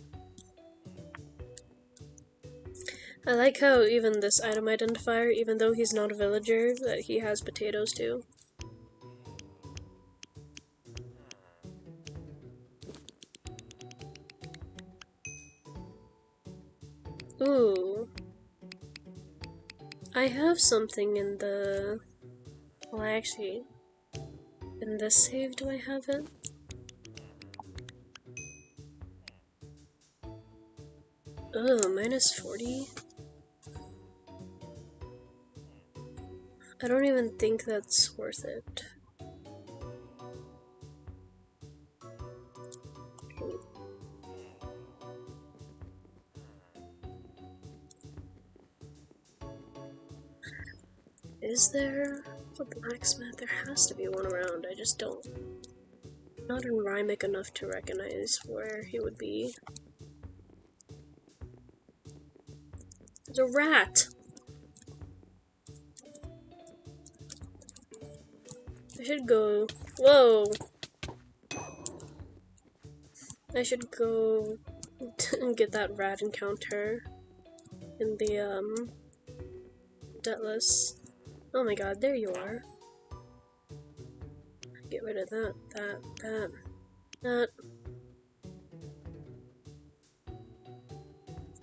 I like how even this item identifier, even though he's not a villager, that he has potatoes too. Ooh. I have something in the... Well, actually... In this save, do I have it? Oh, minus 40? I don't even think that's worth it. Is there a blacksmith? There has to be one around, I just don't Not rhymic enough to recognize where he would be. There's a rat! I should go... Whoa! I should go and get that rat encounter in the, Deathless. Oh my god, there you are. Get rid of that.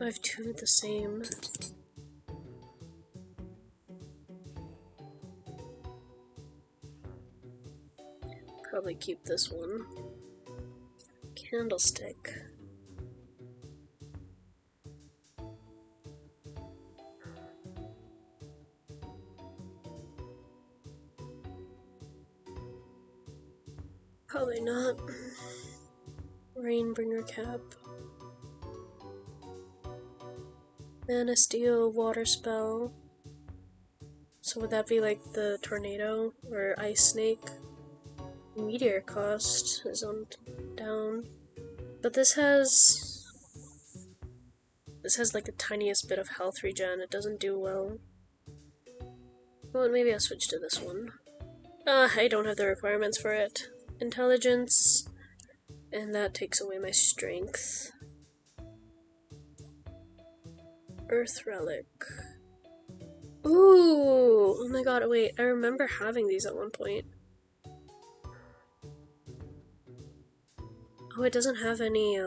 I have two the same. Probably keep this one. Candlestick. Probably not. Rainbringer cap. Mana Steel, Water Spell. So would that be like the Tornado or Ice Snake? Meteor cost is on down. But this has like the tiniest bit of health regen. It doesn't do well. Well, maybe I'll switch to this one. I don't have the requirements for it. Intelligence, and that takes away my strength. Earth Relic. Ooh! Oh my god, wait, I remember having these at one point. Oh, it doesn't have any,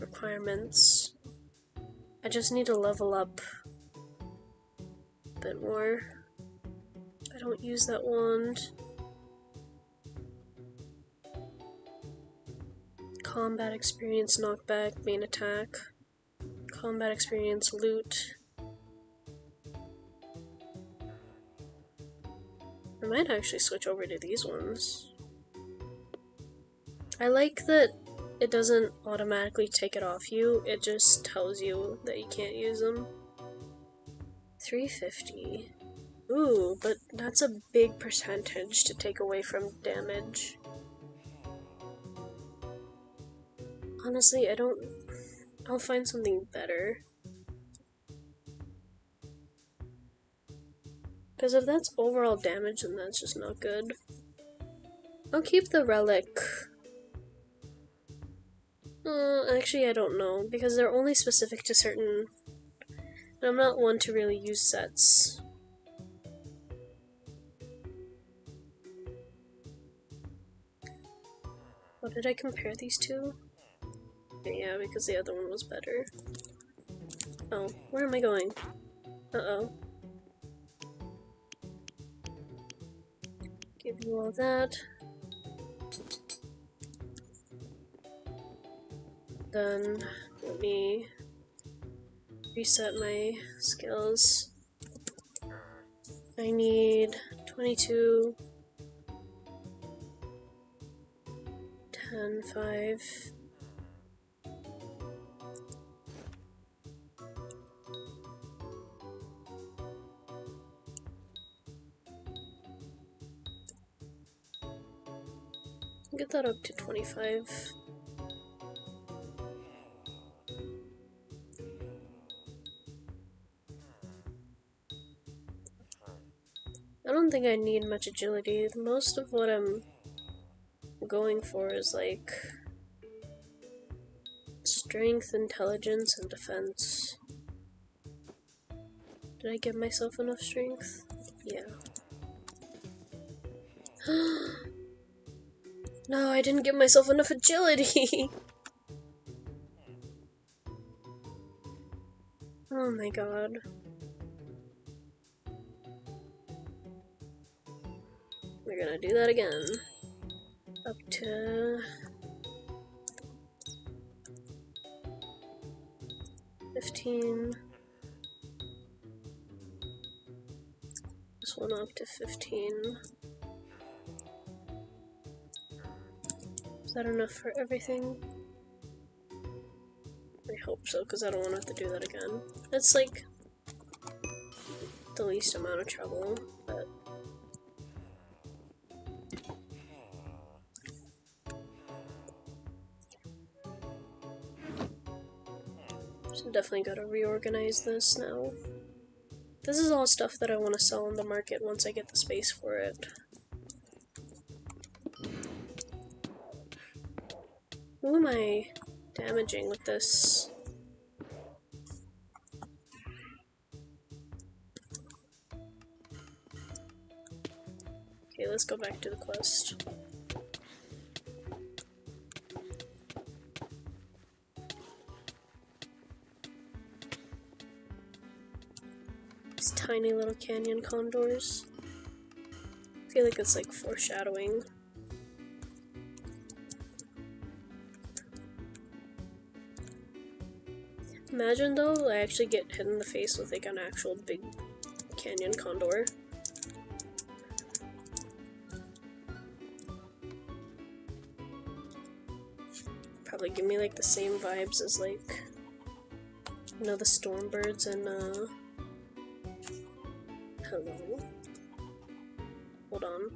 requirements. I just need to level up a bit more. I don't use that wand. Combat experience, knockback, main attack. Combat experience, loot. I might actually switch over to these ones. I like that it doesn't automatically take it off you, it just tells you that you can't use them. 350. Ooh, but that's a big percentage to take away from damage. Honestly, I'll find something better. Because if that's overall damage, then that's just not good. I'll keep the relic. Actually, I don't know, because they're only specific to certain... And I'm not one to really use sets. What did I compare these to? Yeah, because the other one was better. Oh, where am I going? Uh-oh. Give you all that. Then, let me reset my skills. I need 22, 10, 5. Get that up to 25. I don't think I need much agility. Most of what I'm going for is like strength, intelligence, and defense. Did I give myself enough strength? Yeah. No, I didn't give myself enough agility! Oh my god. We're gonna do that again. Up to... 15. This one up to 15. Is that enough for everything? I hope so, because I don't want to have to do that again. It's like the least amount of trouble, but definitely gotta reorganize this now. This is all stuff that I want to sell on the market once I get the space for it. Who am I damaging with this? Okay, let's go back to the quest. These tiny little canyon condors. I feel like it's like foreshadowing. Imagine though, I actually get hit in the face with like an actual big canyon condor. Probably give me like the same vibes as like, you know, the storm birds and hello? Hold on.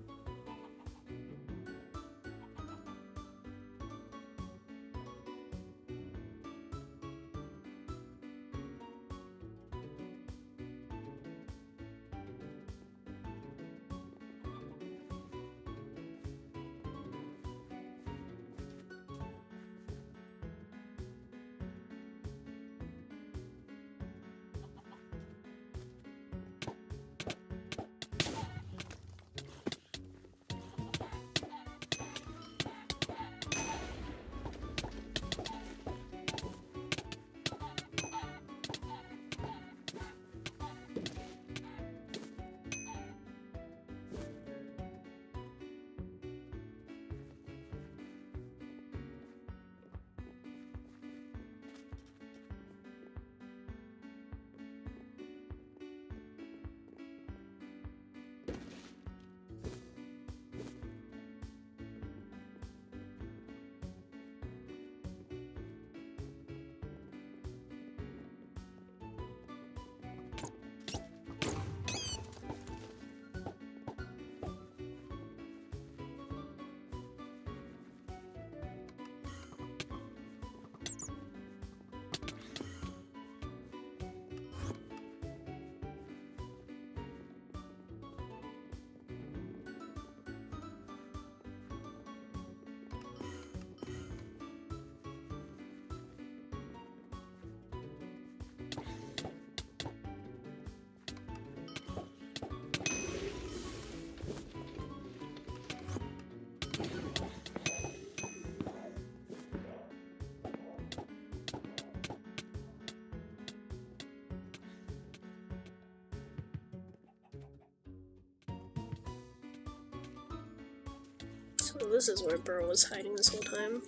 So this is where Burrow was hiding this whole time.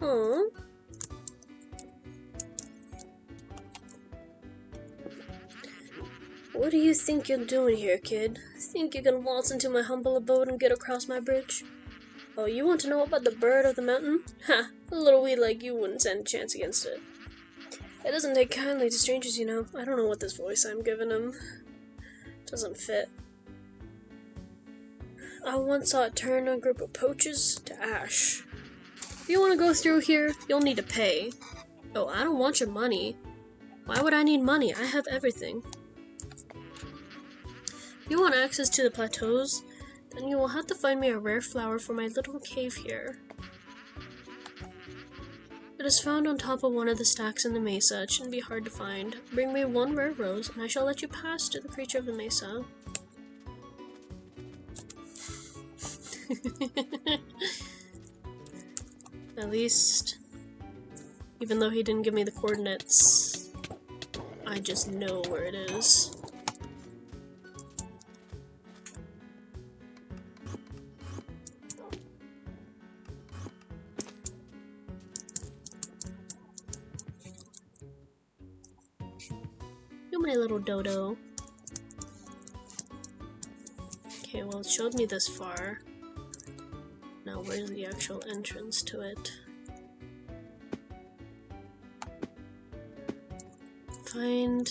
Aww. What do you think you're doing here, kid? Think you can waltz into my humble abode and get across my bridge? Oh, you want to know about the bird of the mountain? Ha! A little weed like you wouldn't stand a chance against it. It doesn't take kindly to strangers, you know. I don't know what this voice I'm giving him. Doesn't fit. I once saw it turn a group of poachers to ash. If you want to go through here, you'll need to pay. Oh, I don't want your money. Why would I need money? I have everything. If you want access to the plateaus, then you will have to find me a rare flower for my little cave here. It is found on top of one of the stacks in the mesa. It shouldn't be hard to find. Bring me one rare rose, and I shall let you pass to the creature of the mesa. At least, even though he didn't give me the coordinates, I just know where it is. You my little dodo. Okay, well it showed me this far. Now where's the actual entrance to it? Find...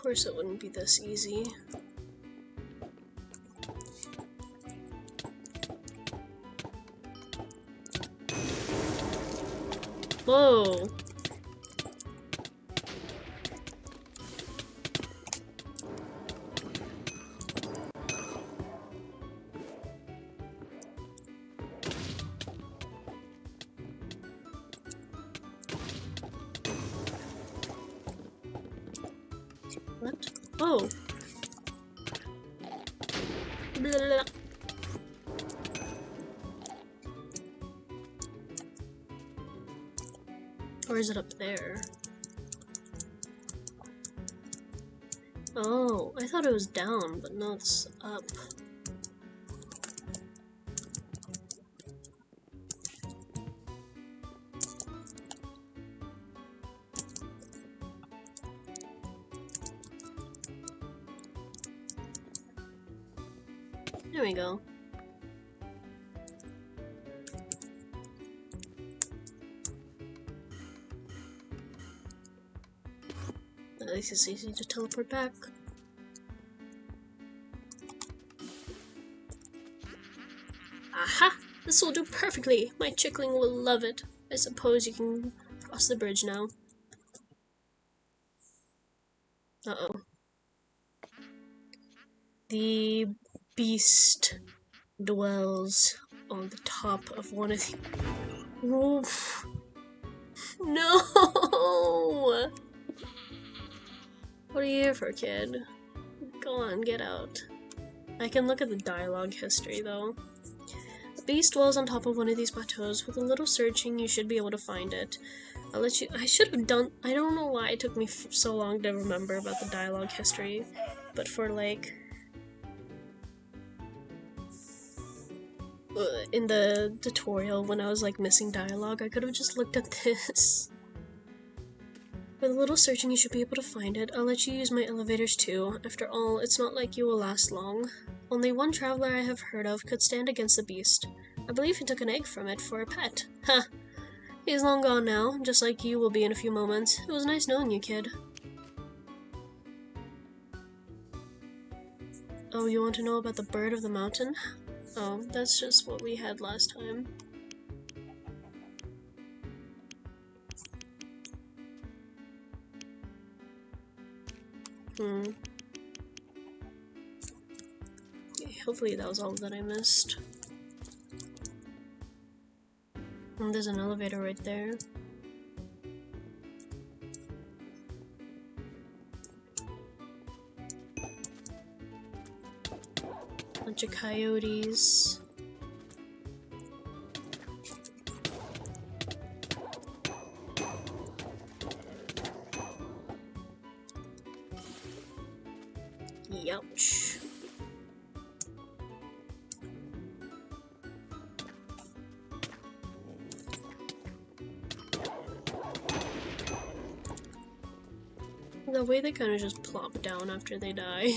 course it wouldn't be this easy. Whoa! What? Oh! Blah, blah, blah. Or is it up there? Oh, I thought it was down, but no, it's up. There we go. At least it's easy to teleport back. Aha! This will do perfectly! My chickling will love it. I suppose you can cross the bridge now. Uh-oh. The beast dwells on the top of one of the... Oof. No! What are you here for, kid? Go on, get out. I can look at the dialogue history, though. The beast dwells on top of one of these plateaus. With a little searching, you should be able to find it. I'll let you... I should have done... I don't know why it took me so long to remember about the dialogue history. But for, like... in the tutorial, when I was, like, missing dialogue, I could have just looked at this. With a little searching, you should be able to find it. I'll let you use my elevators too. After all, it's not like you will last long. Only one traveler I have heard of could stand against the beast. I believe he took an egg from it for a pet. Ha! He's long gone now, just like you will be in a few moments. It was nice knowing you, kid. Oh, you want to know about the bird of the mountain? Oh, that's just what we had last time. Okay, hopefully that was all that I missed. And there's an elevator right there. Bunch of coyotes. Youch. The way they kind of just plop down after they die.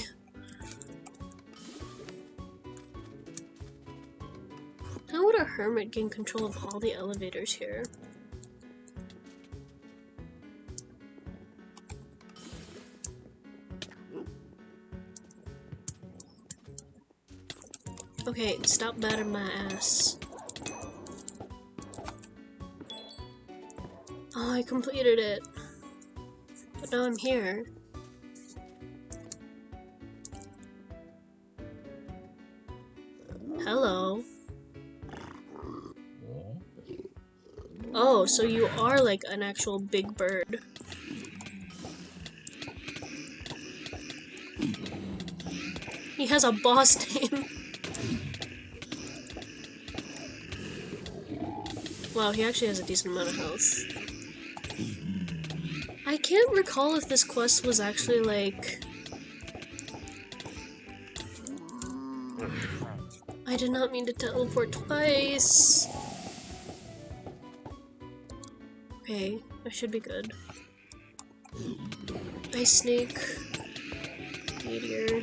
How would a hermit gain control of all the elevators here? Okay, stop batting my ass. Oh, I completed it. But now I'm here. Hello. Oh, so you are like an actual big bird. He has a boss name. Wow, he actually has a decent amount of health. I can't recall if this quest was actually like... I did not mean to teleport twice. Okay, I should be good. Ice snake. Meteor.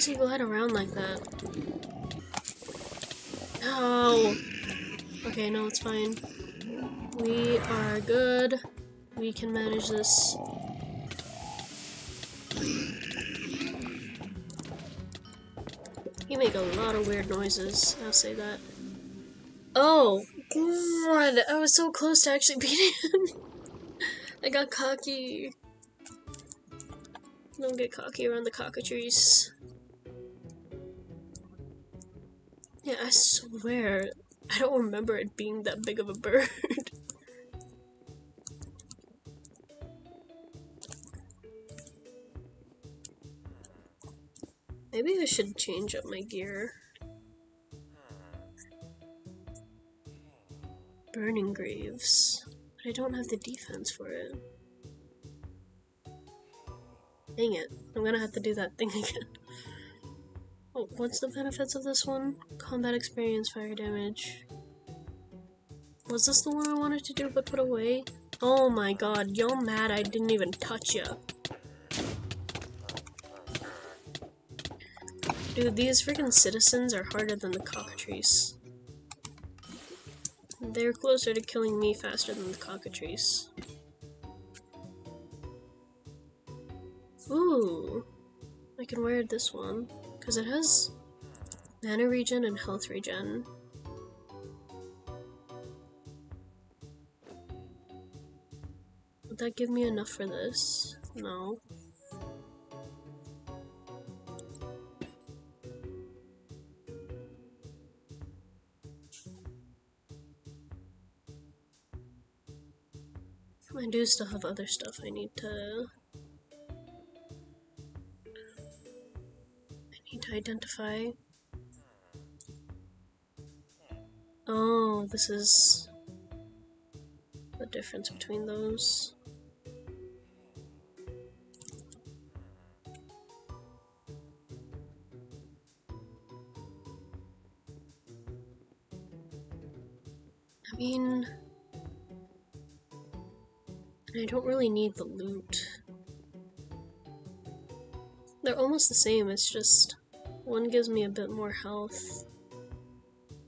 does he glide around like that? Oh! Okay, no, it's fine. We are good. We can manage this. You make a lot of weird noises, I'll say that. Oh! God! I was so close to actually beating him! I got cocky. Don't get cocky around the cockatrice. Yeah, I swear, I don't remember it being that big of a bird. Maybe I should change up my gear. Burning Graves. But I don't have the defense for it. Dang it. I'm gonna have to do that thing again. Oh, what's the benefits of this one? Combat experience, fire damage. Was this the one I wanted to do but put away? Oh my god, y'all mad I didn't even touch ya. Dude, these freaking citizens are harder than the cockatrice. They're closer to killing me faster than the cockatrice. Ooh, I can wear this one, because it has mana regen and health regen. Would that give me enough for this? No. I do still have other stuff I need to identify. Oh, this is the difference between those. I mean, I don't really need the loot. They're almost the same, it's just one gives me a bit more health.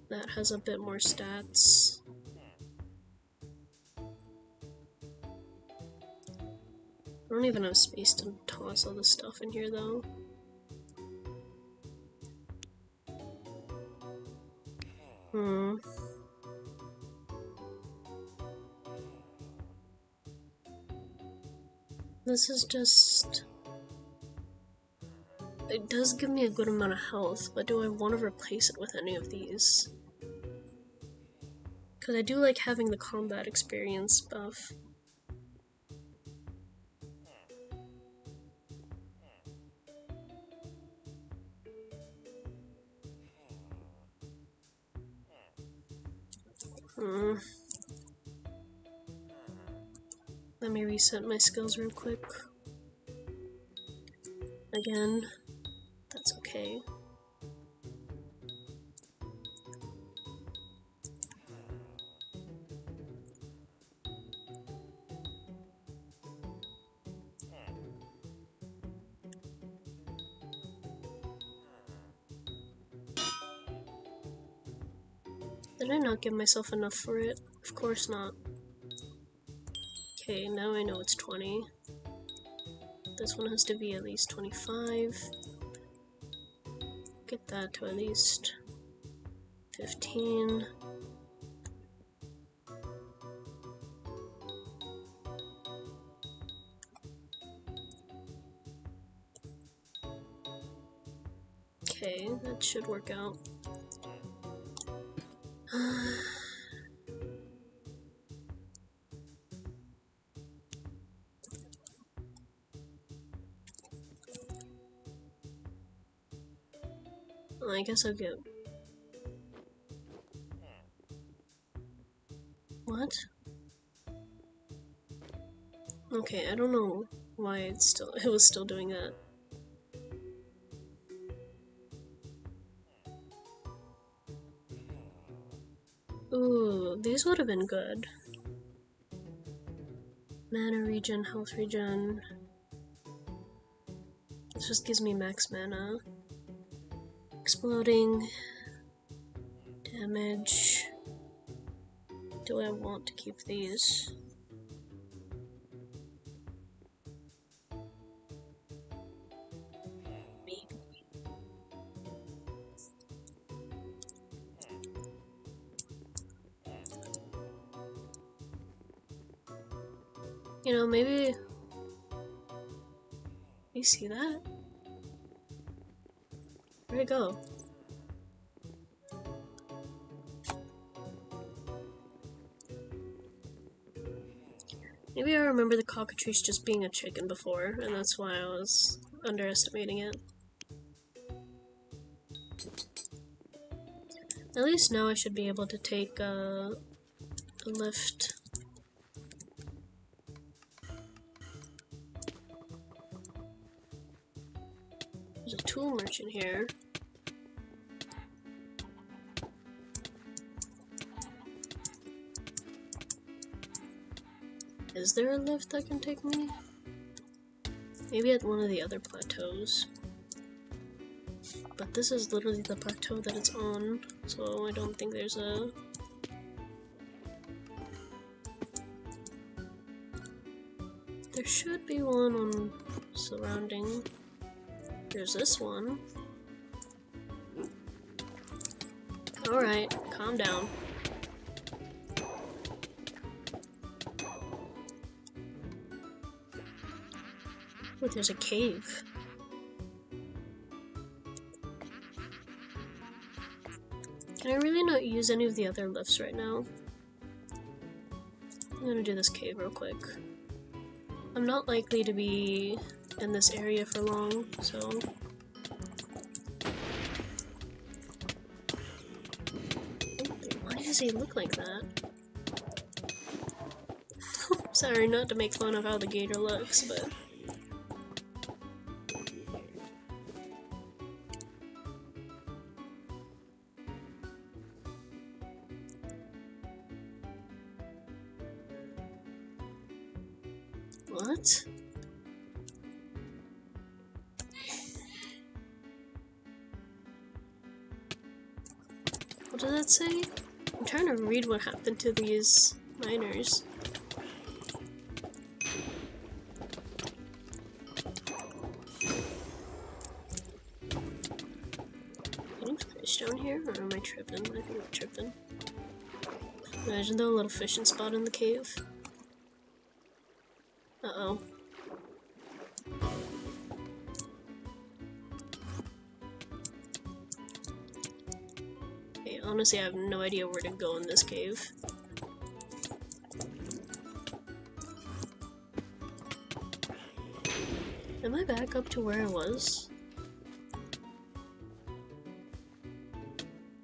That has a bit more stats. I don't even have space to toss all this stuff in here though. This is just... It does give me a good amount of health, but do I want to replace it with any of these? Because I do like having the combat experience buff. Let me reset my skills real quick. Again, that's okay. Did I not give myself enough for it? Of course not. Okay, now I know it's 20. This one has to be at least 25. Get that to at least 15. Okay, that should work out. I guess I'll get... What? Okay, I don't know why it was still doing that. Ooh, these would have been good. Mana regen, health regen. This just gives me max mana. Exploding. Damage. Do I want to keep these? Maybe. You know, maybe... You see that? Where'd it go? Maybe I remember the cockatrice just being a chicken before, and that's why I was underestimating it. At least now I should be able to take a lift. There's a tool merchant here. Is there a lift that can take me? Maybe at one of the other plateaus. But this is literally the plateau that it's on, so I don't think there's a... There should be one on surrounding. There's this one. Alright, calm down. Oh, there's a cave. Can I really not use any of the other lifts right now? I'm gonna do this cave real quick. I'm not likely to be in this area for long, so... Why does he look like that? Sorry, not to make fun of how the gator looks, but... What? What does that say? I'm trying to read what happened to these miners. Any fish down here, or am I tripping? I think I'm tripping. Imagine the little fishing spot in the cave. Uh-oh. Okay, honestly, I have no idea where to go in this cave. Am I back up to where I was?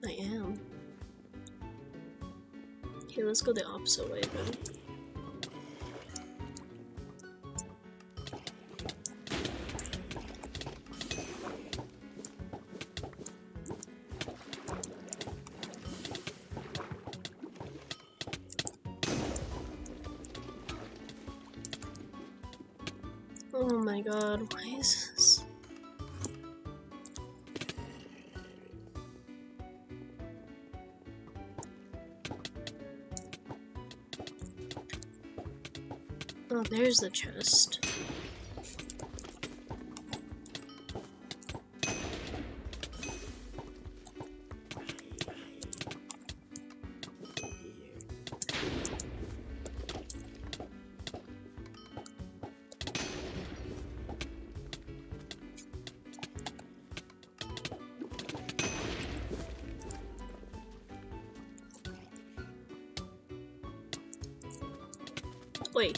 I am. Okay, let's go the opposite way then. Oh my god, why is this? Oh, there's the chest. Wait.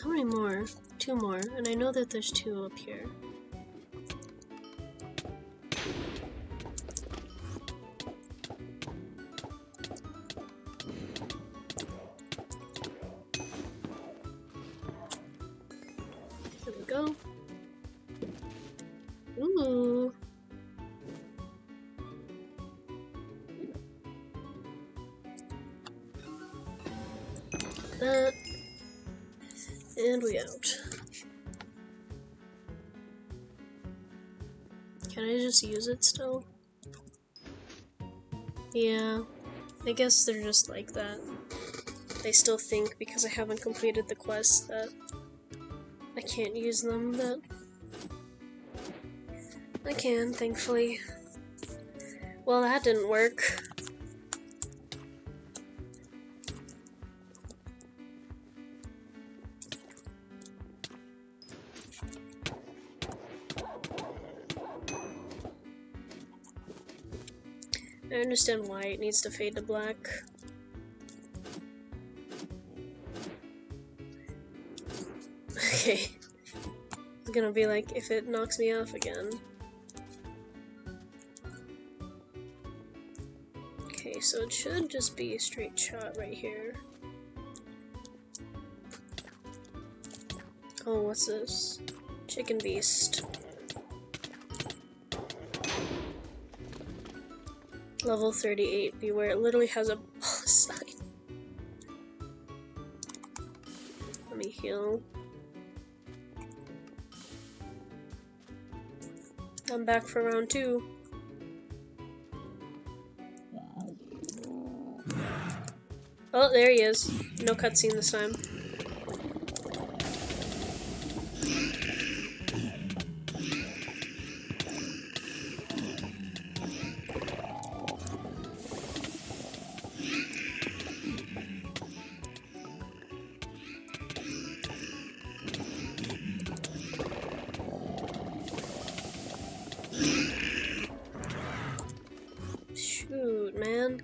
How many more? 2 more, and I know that there's 2 up here. There we go. Ooh. That. And we out. Can I just use it still? Yeah, I guess they're just like that. They still think because I haven't completed the quest that I can't use them, but I can, thankfully. Well, that didn't work. I understand why it needs to fade to black. Okay. It's gonna be like if it knocks me off again. Okay, so it should just be a straight shot right here. Oh, what's this? Chicken Beast. Level 38, beware, it literally has a boss sign. Let me heal. I'm back for round 2. Oh, there he is. No cutscene this time. Shoot, man.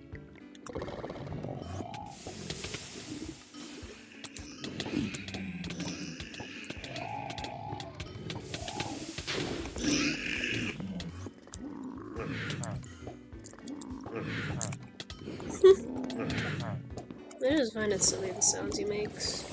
I just find it silly, the sounds he makes.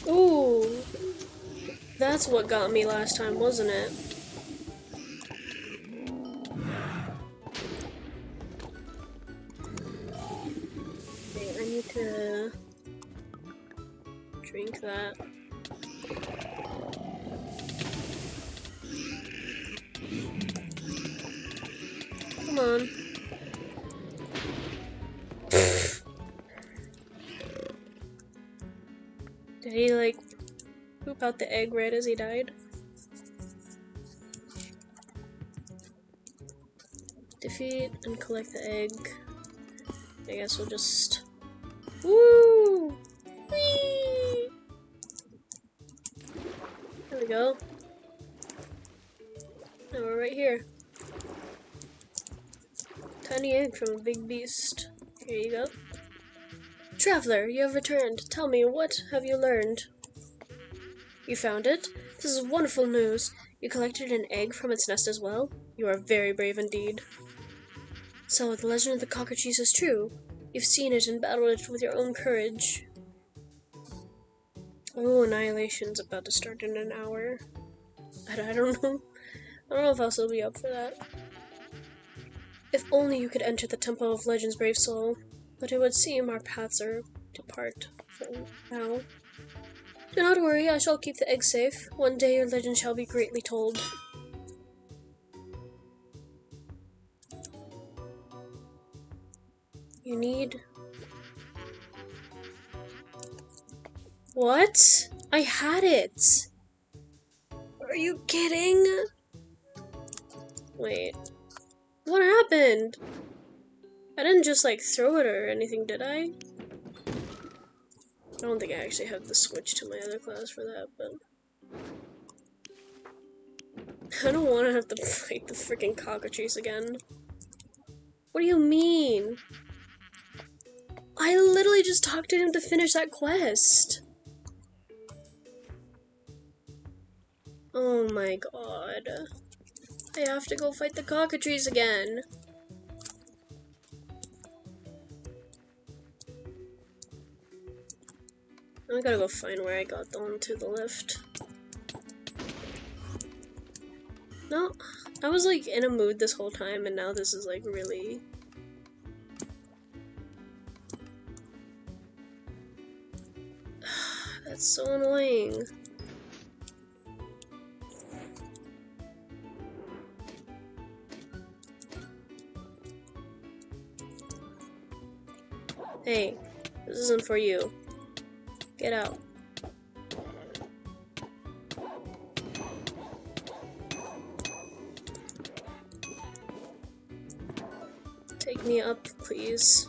Ooh! That's what got me last time, wasn't it? Okay, I need to drink that. Come on. Did he, like, poop out the egg right as he died? Defeat and collect the egg. I guess we'll just... Woo! Whee! There we go. Now we're right here. Tiny egg from a big beast. Here you go. Traveler, you have returned. Tell me, what have you learned? You found it? This is wonderful news. You collected an egg from its nest as well? You are very brave indeed. So, the legend of the cockatrice is true. You've seen it and battled it with your own courage. Oh, Annihilation's about to start in an hour. I don't know. I don't know if I'll still be up for that. If only you could enter the Temple of Legend's brave soul. But it would seem our paths are to part for now. Do not worry, I shall keep the egg safe. One day your legend shall be greatly told. You need... What? I had it! Are you kidding? Wait. What happened? I didn't just, like, throw it or anything, did I? I don't think I actually have the switch to my other class for that, but... I don't want to have to fight the freaking cockatrice again. What do you mean? I literally just talked to him to finish that quest. Oh my god. I have to go fight the cockatrice again. I gotta go find where I got the one to the left. No, I was like in a mood this whole time, and now this is like really. That's so annoying. Hey, this isn't for you. Get out. Take me up, please.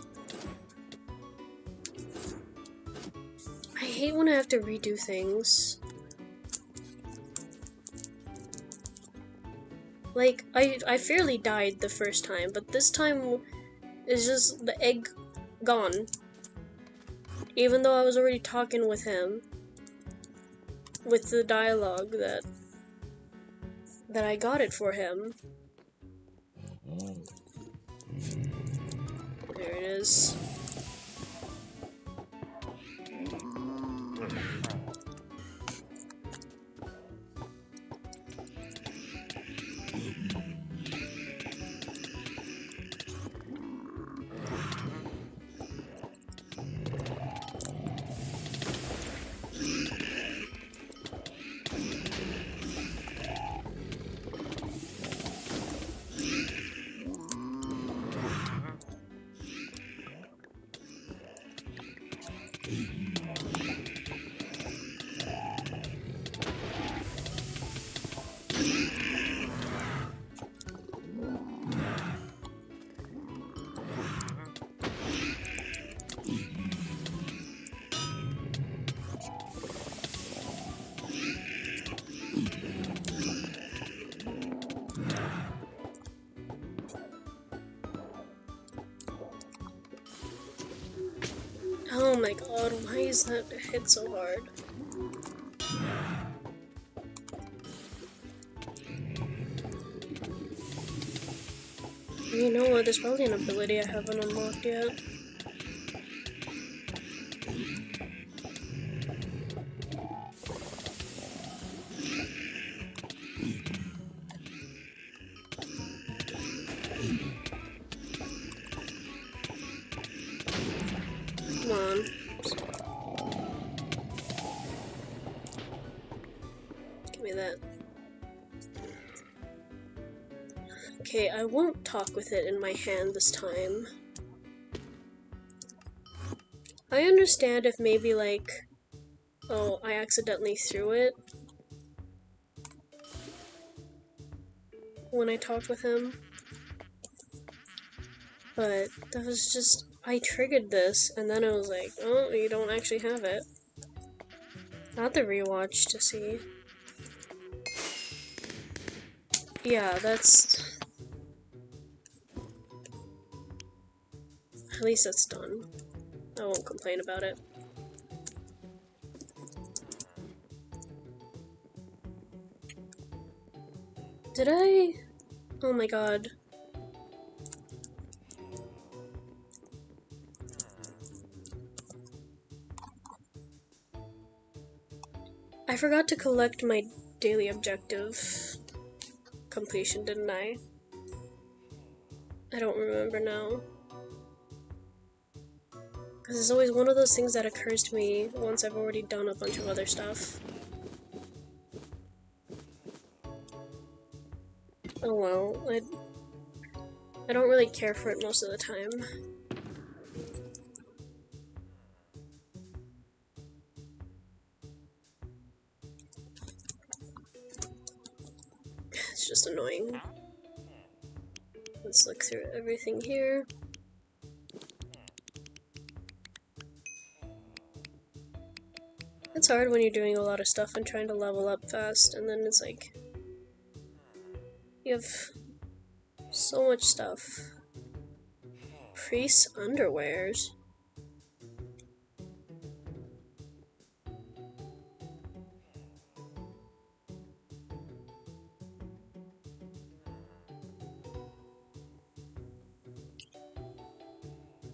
I hate when I have to redo things. Like, I fairly died the first time, but this time is just the egg gone. Even though I was already talking with him. With the dialogue that I got it for him. There it is. Oh my god, why is that hit so hard? You know what, there's probably an ability I haven't unlocked yet. Come on. Give me that. Okay, I won't talk with it in my hand this time. I understand if maybe like, oh, I accidentally threw it when I talked with him. But that was just, I triggered this, and then it was like, oh, you don't actually have it. I have to rewatch to see. Yeah, that's... At least that's done. I won't complain about it. Did I? Oh my god. I forgot to collect my daily objective completion, didn't I? I don't remember now. Because it's always one of those things that occurs to me once I've already done a bunch of other stuff. Oh well, I don't really care for it most of the time. It's just annoying. Let's look through everything here. It's hard when you're doing a lot of stuff and trying to level up fast, and then it's like... You have so much stuff. Priest's underwears.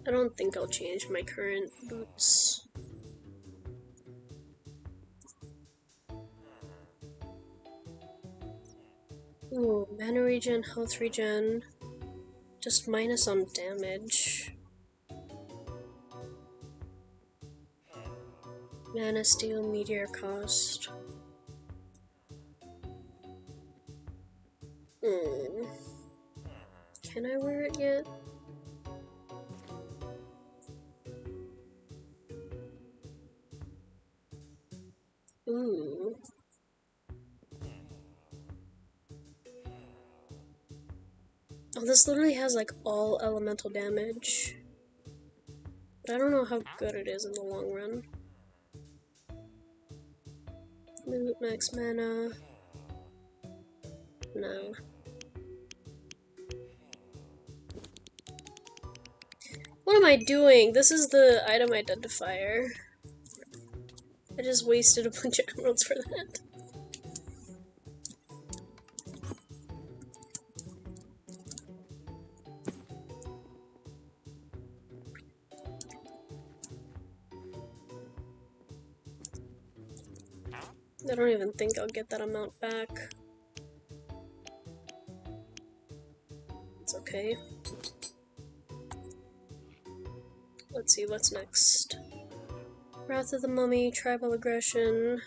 I don't think I'll change my current boots. Ooh, mana regen, health regen. Just minus on damage. Mana steal, meteor cost. Can I wear it yet? Ooh. Oh, this literally has like all elemental damage. But I don't know how good it is in the long run. Loot, max mana. No. What am I doing? This is the item identifier. I just wasted a bunch of emeralds for that. I don't even think I'll get that amount back. It's okay. Let's see what's next. Wrath of the Mummy, Tribal Aggression.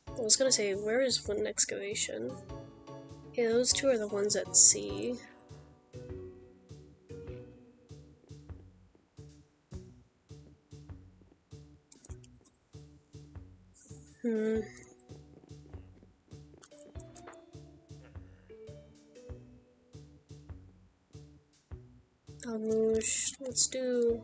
I was gonna say, where is Wind Excavation? Yeah, those two are the ones at sea. Almouche, let's do...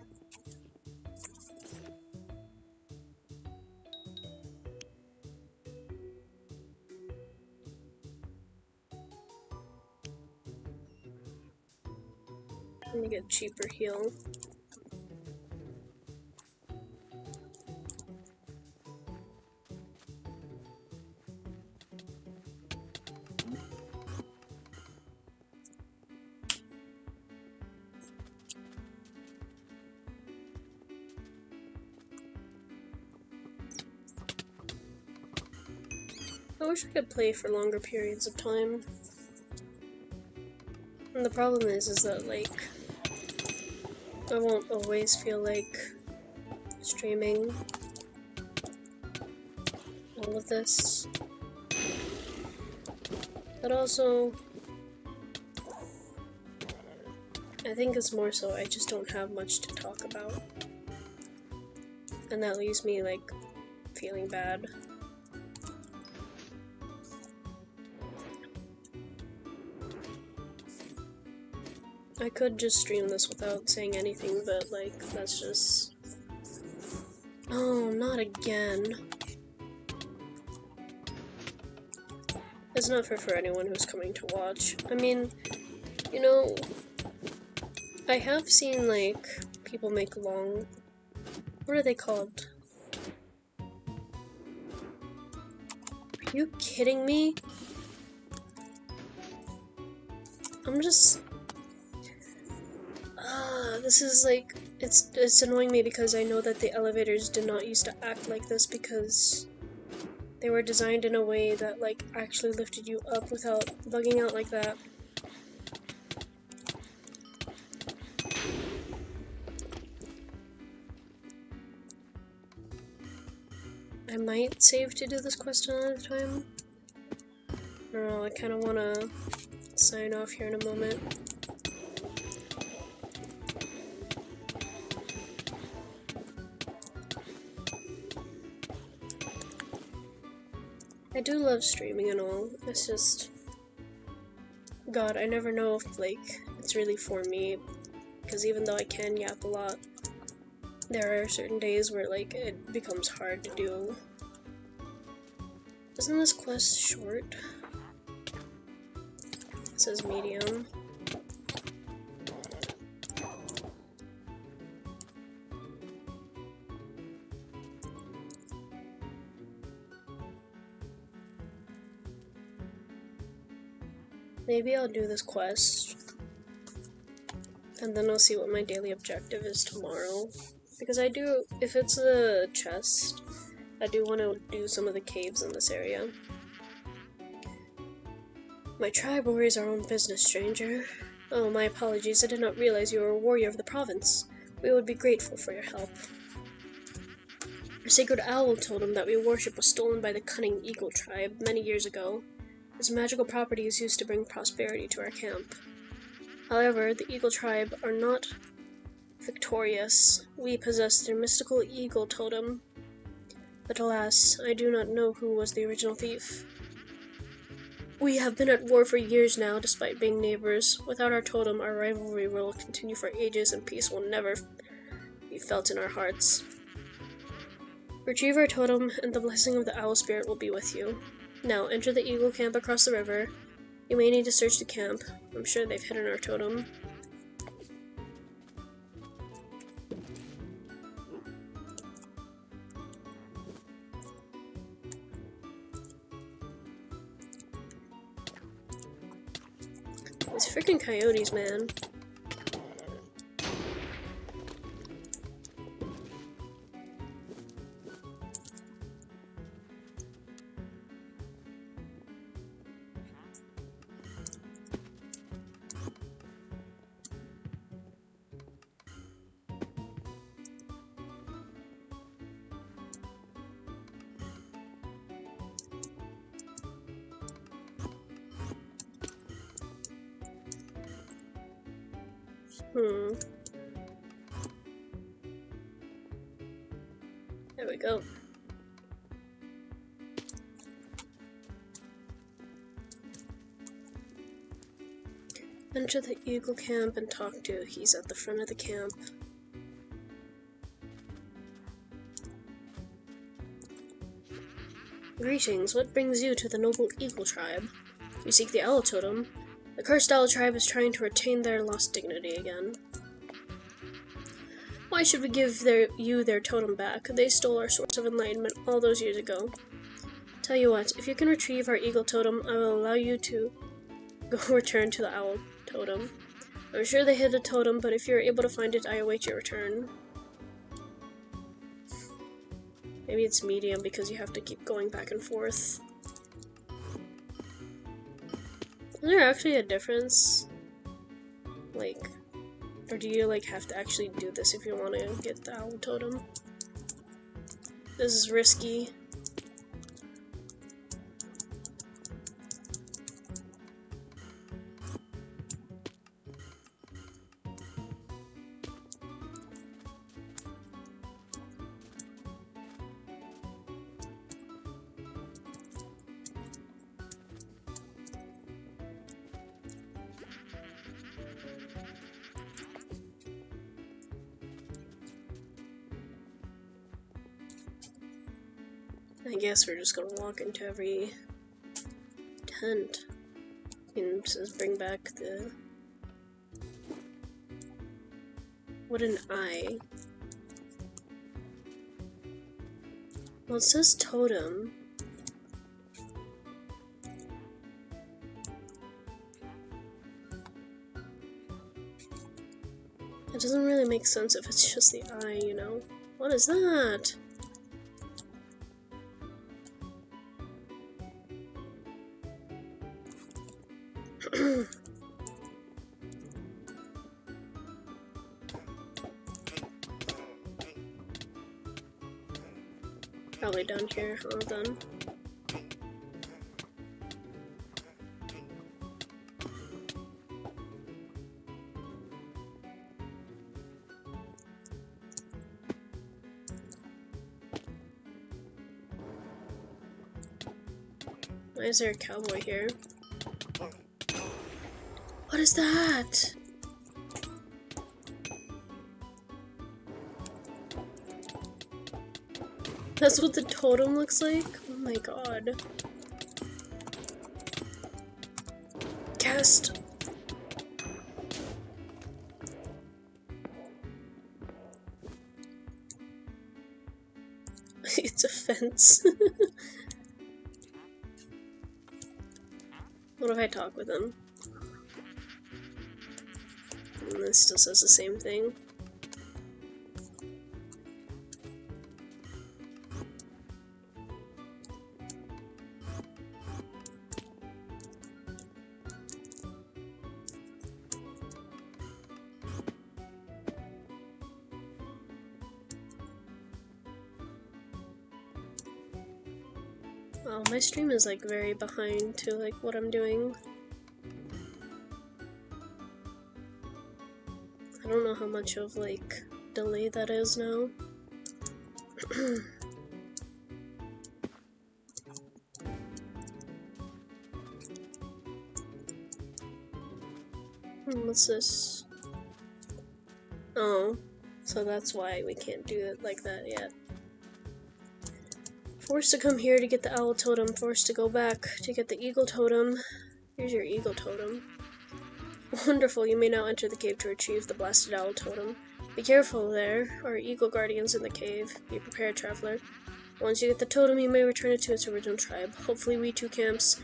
Let me get cheaper heal. I wish I could play for longer periods of time. And the problem is that, like, I won't always feel like streaming all of this. But also, I think it's more so I just don't have much to talk about. And that leaves me, like, feeling bad. I could just stream this without saying anything, but, like, that's just... Oh, not again. It's not fair for anyone who's coming to watch. I mean, you know, I have seen, like, people make long... What are they called? Are you kidding me? I'm just... this is like, it's annoying me because I know that the elevators did not used to act like this because they were designed in a way that like actually lifted you up without bugging out like that. I might save to do this quest another time. I don't know, I kind of want to sign off here in a moment. I do love streaming and all, it's just... God, I never know if, like, it's really for me, because even though I can yap a lot, there are certain days where, like, it becomes hard to do. Isn't this quest short? It says medium. Maybe I'll do this quest, and then I'll see what my daily objective is tomorrow. Because I do, if it's a chest, I do want to do some of the caves in this area. My tribe worries our own business, stranger. Oh, my apologies, I did not realize you were a warrior of the province. We would be grateful for your help. Our sacred owl totem that we worship was stolen by the cunning eagle tribe many years ago. Its magical property is used to bring prosperity to our camp. However, the eagle tribe are not victorious. We possess their mystical eagle totem. But alas, I do not know who was the original thief. We have been at war for years now, despite being neighbors. Without our totem, our rivalry will continue for ages, and peace will never be felt in our hearts. Retrieve our totem, and the blessing of the owl spirit will be with you. Now, enter the eagle camp across the river. You may need to search the camp. I'm sure they've hidden our totem. These freaking coyotes, man. There we go. Enter the eagle camp and talk to. He's at the front of the camp. Greetings, what brings you to the noble eagle tribe? You seek the owl totem. The cursed owl tribe is trying to retain their lost dignity again. Why should we give you their totem back? They stole our source of enlightenment all those years ago. Tell you what, if you can retrieve our eagle totem, I will allow you to go return to the owl totem. I'm sure they hid a totem, but if you're able to find it, I await your return. Maybe it's medium because you have to keep going back and forth. Is there actually a difference? Like, or do you like have to actually do this if you want to get the owl totem? This is risky. I guess we're just gonna walk into every tent. It says bring back the wooden eye. Well, it says totem. It doesn't really make sense if it's just the eye, you know? What is that? Probably down here, all done. Why is there a cowboy here? What is that? That's what the totem looks like? Oh my god. Cast. It's a fence. What if I talk with him? And this still says the same thing. Wow, my stream is like very behind to like what I'm doing. I don't know how much of like delay that is now. What's this? Oh, so that's why we can't do it like that yet. Forced to come here to get the owl totem, forced to go back to get the eagle totem. Here's your eagle totem. Wonderful, you may now enter the cave to retrieve the blasted owl totem. Be careful, there are eagle guardians in the cave. Be prepared, traveler. Once you get the totem, you may return it to its original tribe. Hopefully we two camps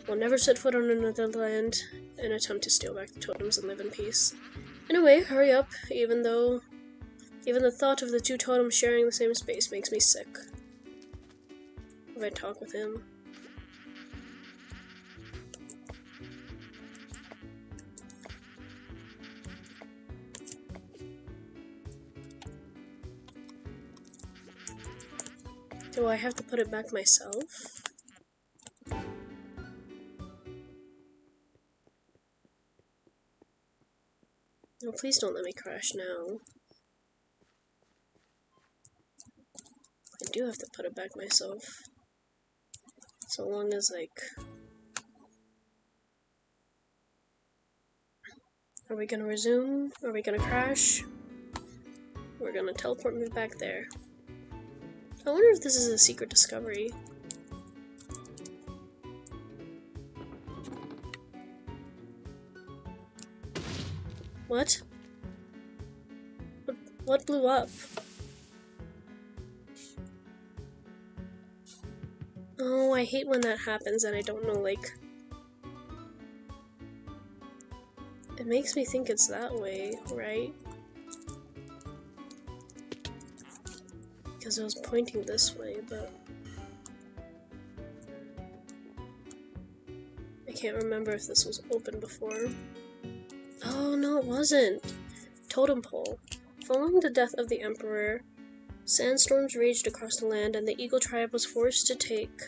will never set foot on another land and attempt to steal back the totems and live in peace. Anyway, hurry up, even the thought of the two totems sharing the same space makes me sick. If I talk with him. Do I have to put it back myself? No, please don't let me crash now. I do have to put it back myself. So long as, like... Are we gonna resume? Are we gonna crash? We're gonna teleport me back there. I wonder if this is a secret discovery. What? What blew up? Oh, I hate when that happens and I don't know, like... It makes me think it's that way, right? Because I was pointing this way, but... I can't remember if this was open before. Oh, no it wasn't! Totem pole. Following the death of the Emperor, sandstorms raged across the land and the Eagle tribe was forced to take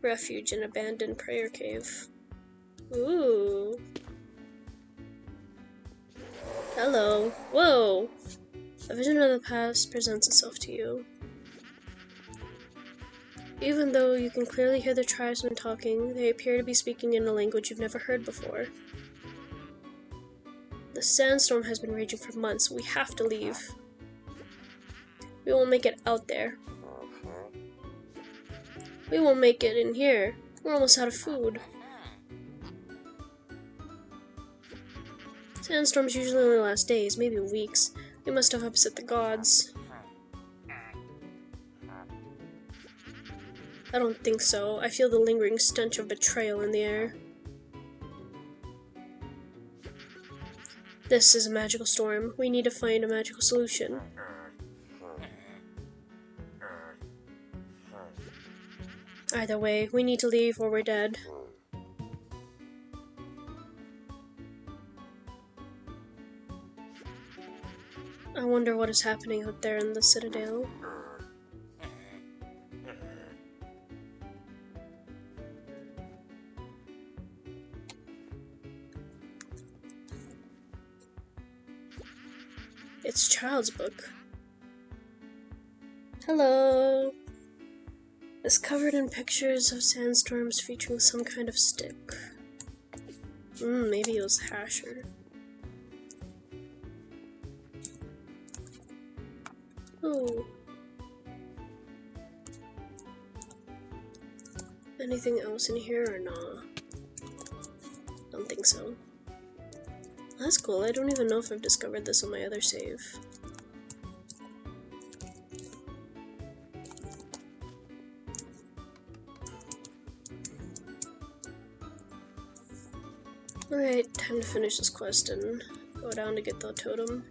refuge in an abandoned prayer cave. Ooh. Hello. Whoa! A vision of the past presents itself to you. Even though you can clearly hear the tribesmen talking, they appear to be speaking in a language you've never heard before. The sandstorm has been raging for months. We have to leave. We won't make it out there. We won't make it in here. We're almost out of food. Sandstorms usually only last days, maybe weeks. We must have upset the gods. I don't think so. I feel the lingering stench of betrayal in the air. This is a magical storm. We need to find a magical solution. Either way, we need to leave or we're dead. I wonder what is happening out there in the Citadel. It's Child's book. Hello! It's covered in pictures of sandstorms featuring some kind of stick. Maybe it was Hasher. Oh. Anything else in here or nah? Don't think so. That's cool. I don't even know if I've discovered this on my other save. Alright, time to finish this quest and go down to get the totem.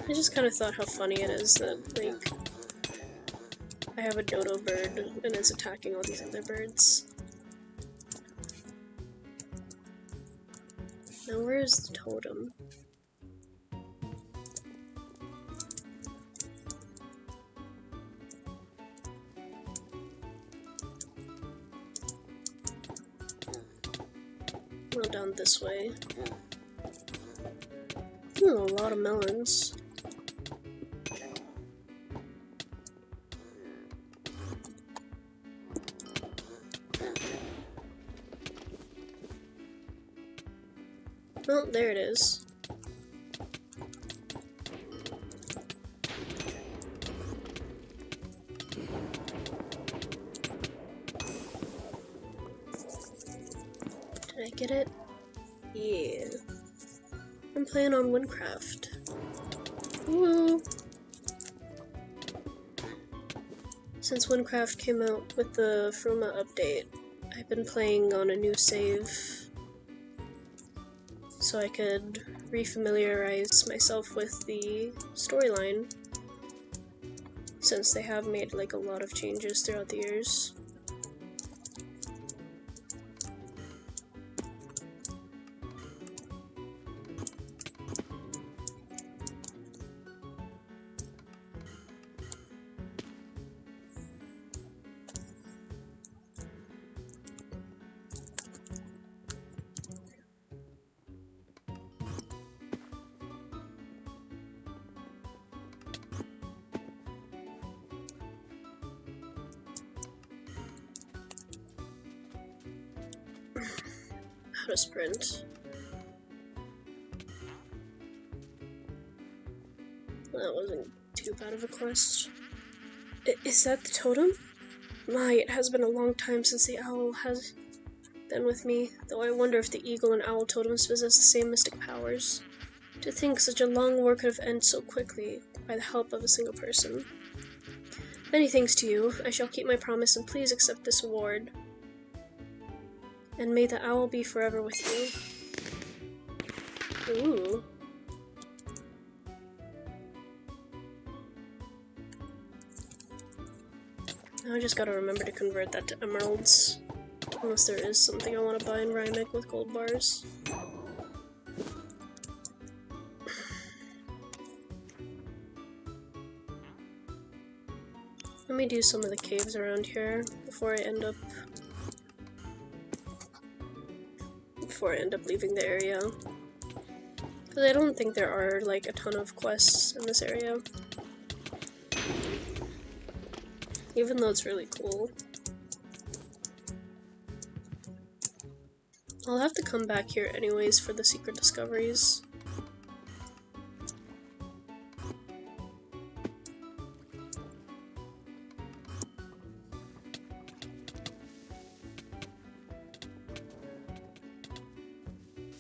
I just kind of thought how funny it is that, like, I have a dodo bird and it's attacking all these other birds. Now where's the totem? down this way. Ooh, a lot of melons. Oh, there it is. Did I get it? Yeah. I'm playing on Wynncraft. Woo! Since Wynncraft came out with the Fruma update, I've been playing on a new save so I could refamiliarize myself with the storyline, since they have made like a lot of changes throughout the years. How to sprint. That wasn't too bad of a quest. Is that the totem? My, it has been a long time since the owl has been with me, though I wonder if the eagle and owl totems possess the same mystic powers. To think such a long war could have ended so quickly by the help of a single person. Many thanks to you. I shall keep my promise, and please accept this award. And may the owl be forever with you. Ooh. Now I just gotta remember to convert that to emeralds. Unless there is something I want to buy in Rhymic with gold bars. Let me do some of the caves around here before I end up leaving the area. Because I don't think there are like a ton of quests in this area. Even though it's really cool. I'll have to come back here anyways for the secret discoveries.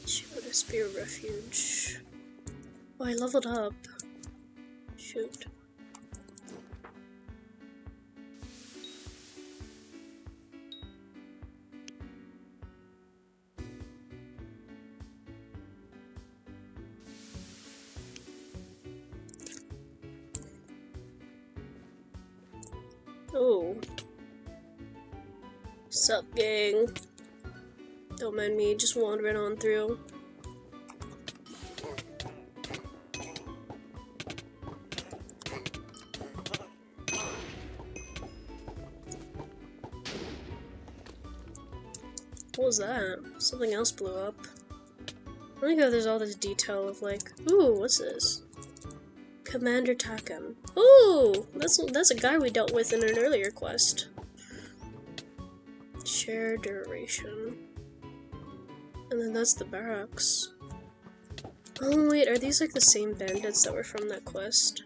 Shoot, a spear refuge. Oh, I leveled up. Shoot. Oh. Sup, gang? Don't mind me, just wandering on through. What was that? Something else blew up. I like how there's all this detail of like, ooh, what's this? Commander Taken. Ooh, that's a guy we dealt with in an earlier quest. Share duration. And then that's the barracks. Oh wait, are these like the same bandits that were from that quest?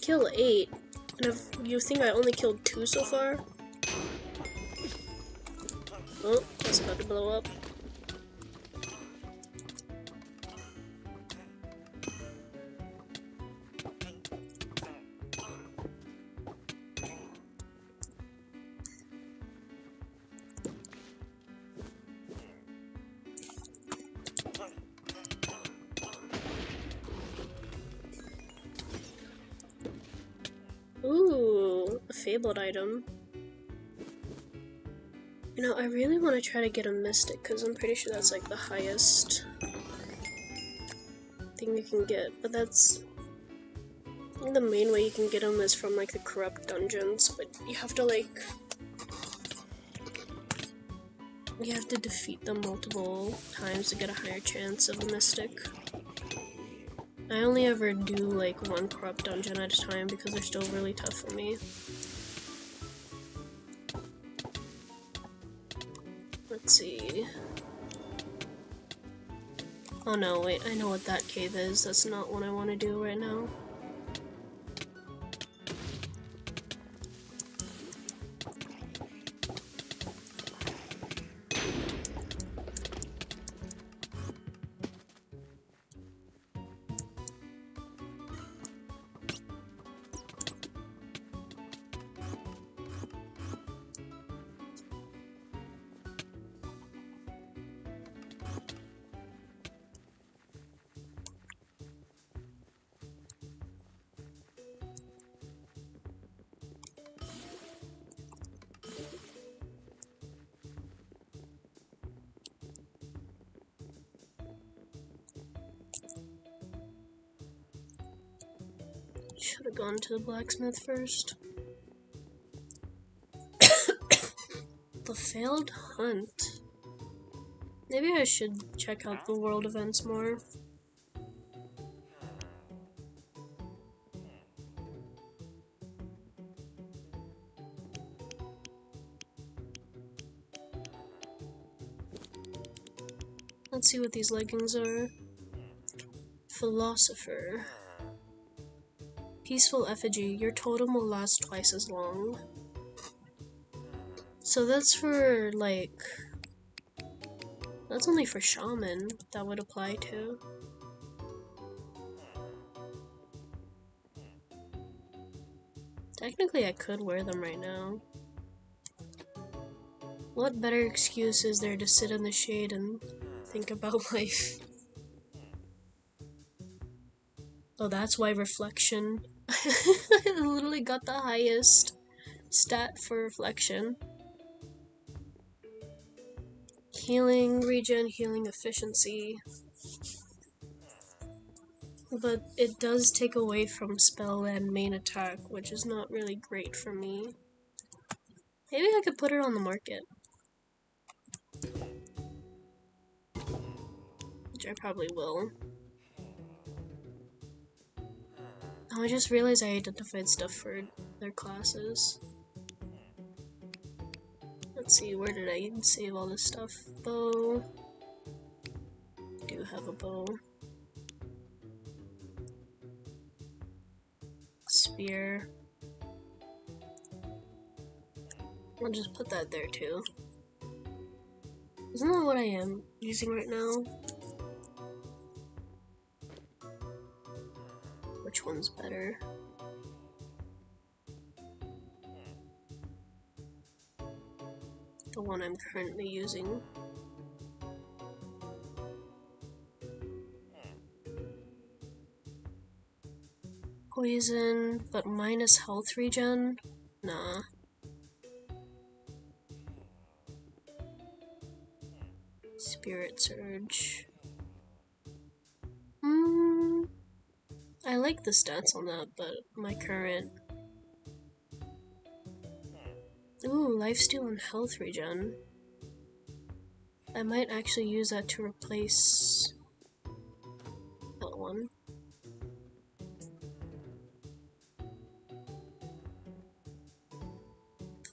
Kill 8. And if you think I only killed 2 so far? Oh, that's about to blow up. Ooh, a fabled item. You know, I really want to try to get a mystic, because I'm pretty sure that's like the highest thing you can get, but that's think the main way you can get them is from like the corrupt dungeons, but you have to defeat them multiple times to get a higher chance of a mystic. I only ever do like one corrupt dungeon at a time because they're still really tough for me. Let's see. Oh no, wait, I know what that cave is. That's not what I want to do right now. Should have gone to the blacksmith first. The failed hunt. Maybe I should check out the world events more. Let's see what these leggings are. Philosopher. Peaceful effigy. Your totem will last twice as long. So that's for, like... That's only for shaman that would apply to. Technically, I could wear them right now. What better excuse is there to sit in the shade and think about life? Oh, that's why reflection. I literally got the highest stat for reflection. Healing, regen, healing efficiency. But it does take away from spell and main attack, which is not really great for me. Maybe I could put it on the market. Which I probably will. Oh, I just realized I identified stuff for their classes. Let's see, where did I save all this stuff? Bow. Do have a bow. Spear. I'll just put that there too. Isn't that what I am using right now? Which one's better? The one I'm currently using. Poison, but minus health regen? Nah. Spirit Surge. I like the stats on that, but my current... Ooh, lifesteal and health regen. I might actually use that to replace that one.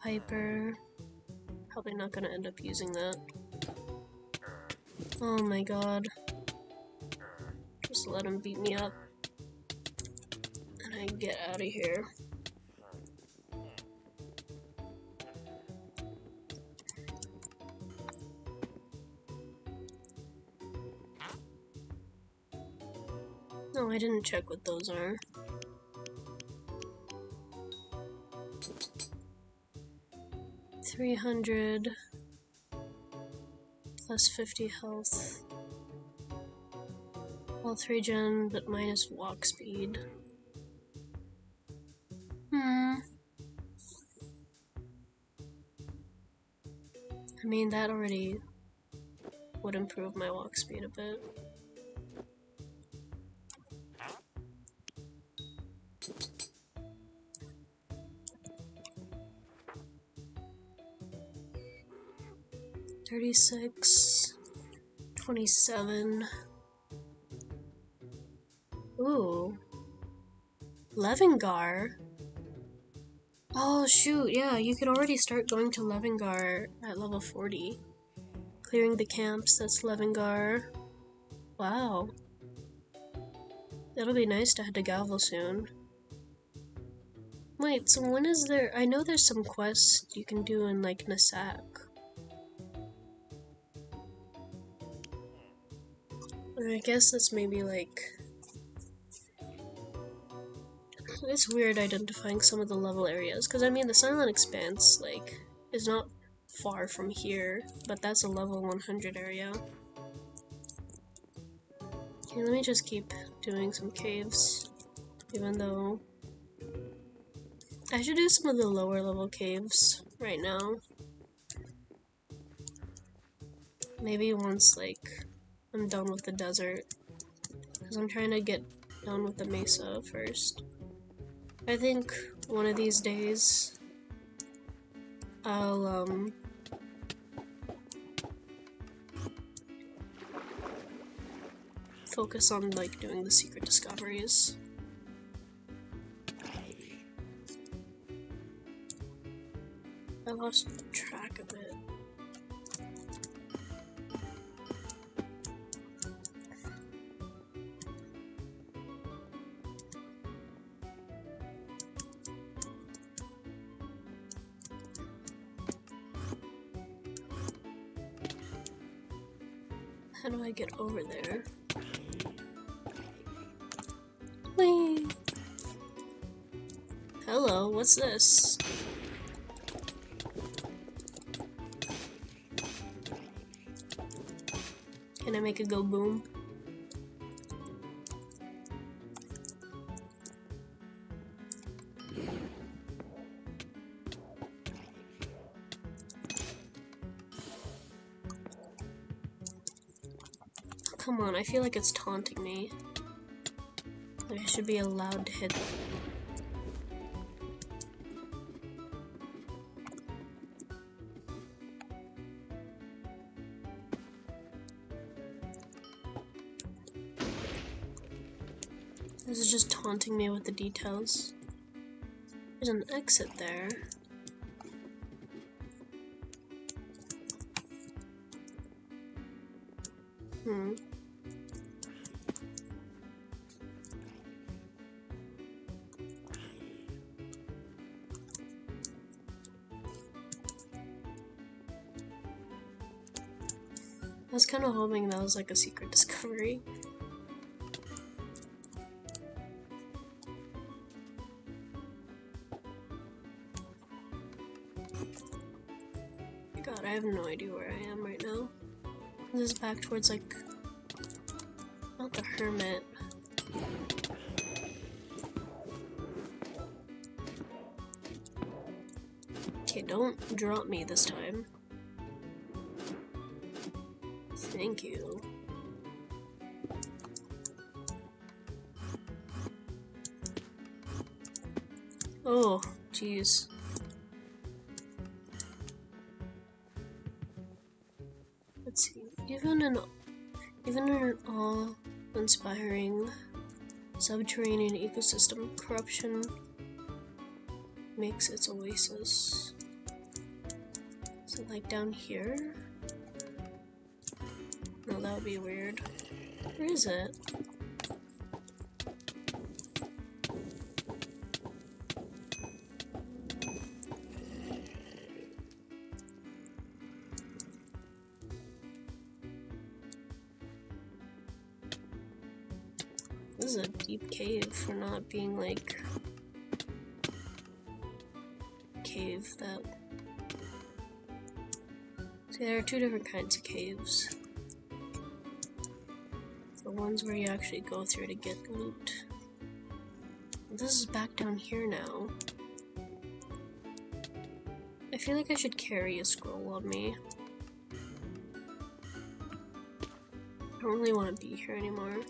Piper. Probably not gonna end up using that. Oh my god. Just let him beat me up. And I get out of here. No, I didn't check what those are. $300 plus 50 health. Health regen, but minus walk speed. I mean, that already would improve my walk speed a bit. 36, 27. Ooh. Levengar? Oh shoot, yeah, you could already start going to Levengar at level 40. Clearing the camps, that's Levengar. Wow. That'll be nice to head to Galval soon. Wait, so when is there... I know there's some quests you can do in, like, Nasak. I guess that's maybe, like... It's weird identifying some of the level areas, because I mean, the Silent Expanse, like, is not far from here, but that's a level 100 area. Okay, let me just keep doing some caves, even though... I should do some of the lower level caves right now. Maybe once, like, I'm done with the desert, because I'm trying to get done with the mesa first. I think one of these days I'll focus on like doing the secret discoveries. I lost track of it. How do I get over there? Whee! Hello, what's this? Can I make it go boom? Come on, I feel like it's taunting me. Like I should be allowed to hit. This is just taunting me with the details. There's an exit there. I was kind of hoping that was like a secret discovery. God, I have no idea where I am right now. This is back towards like, not the hermit. Okay, don't drop me this time. Thank you. Oh, jeez. Let's see. Even in an awe-inspiring subterranean ecosystem, corruption makes its oasis. Is it like down here? No, that would be weird. Where is it? This is a deep cave for not being like a cave that... See, there are two different kinds of caves. The ones where you actually go through to get loot. This is back down here now. I feel like I should carry a scroll on me. I don't really want to be here anymore.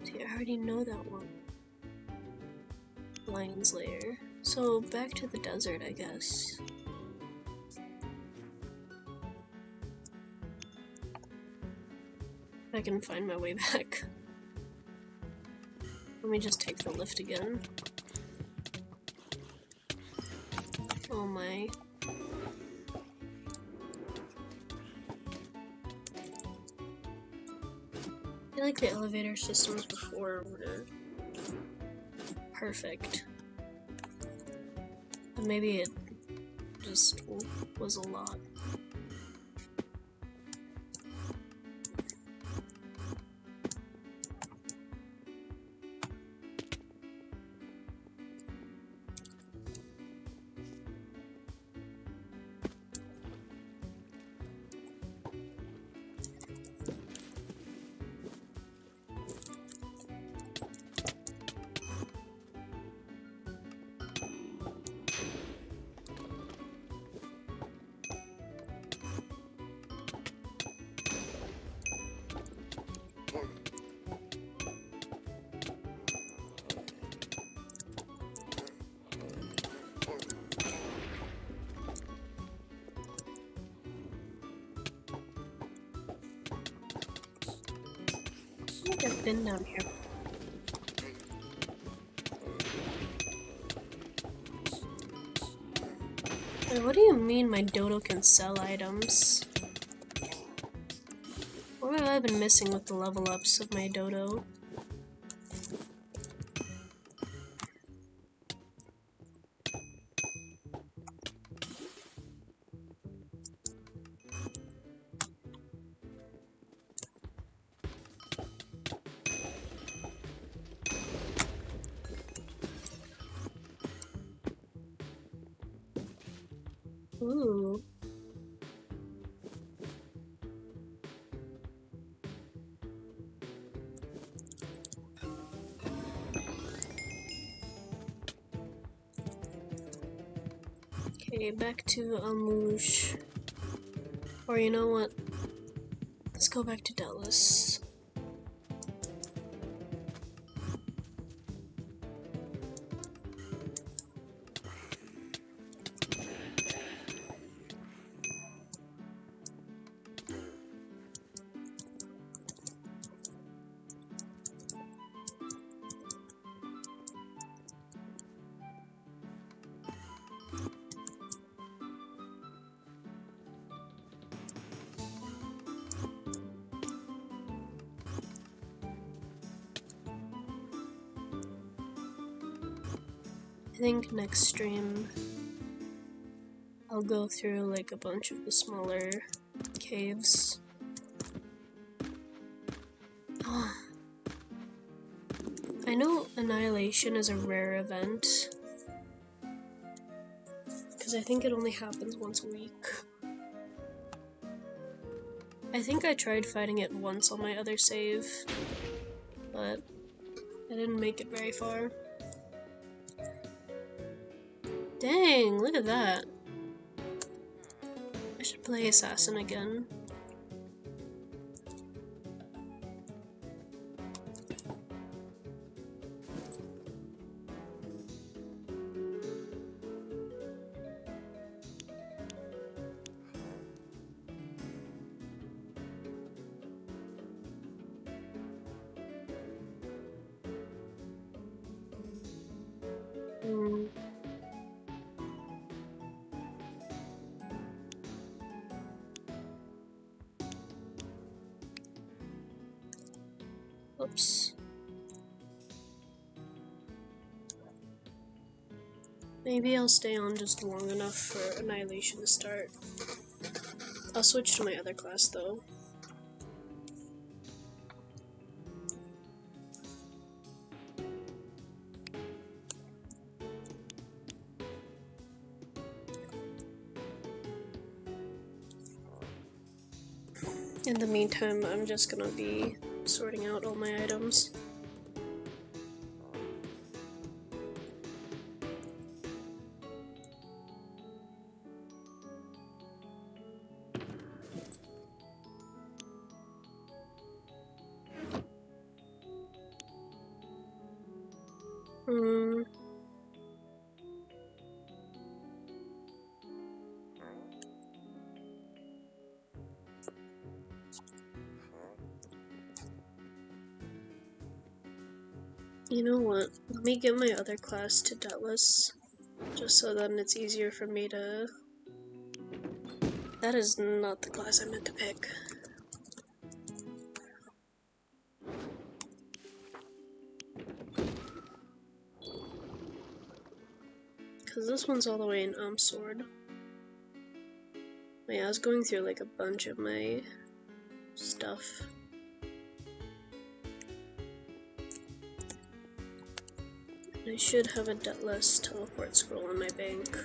See, I already know that one. Lion's Lair. So back to the desert, I guess. I can find my way back. Let me just take the lift again. Oh my. I feel like the elevator systems before were perfect. But maybe it just was a lot. I think I've been down here. Wait, what do you mean my dodo can sell items? What have I been missing with the level ups of my dodo? Ooh. Okay, back to Amouche. Or you know what? Let's go back to Dallas. I think next stream I'll go through like a bunch of the smaller caves. I know Annihilation is a rare event, because I think it only happens once a week. I think I tried fighting it once on my other save, but I didn't make it very far. Dang, look at that. I should play Assassin again. Oops. Maybe I'll stay on just long enough for Annihilation to start. I'll switch to my other class though. In the meantime, I'm just gonna be sorting out all my items. You know what? Let me get my other class to Detless, just so then it's easier for me to... That is not the class I meant to pick. Because this one's all the way in Sword. Yeah, I was going through like a bunch of my stuff. I should have a Detless teleport scroll in my bank.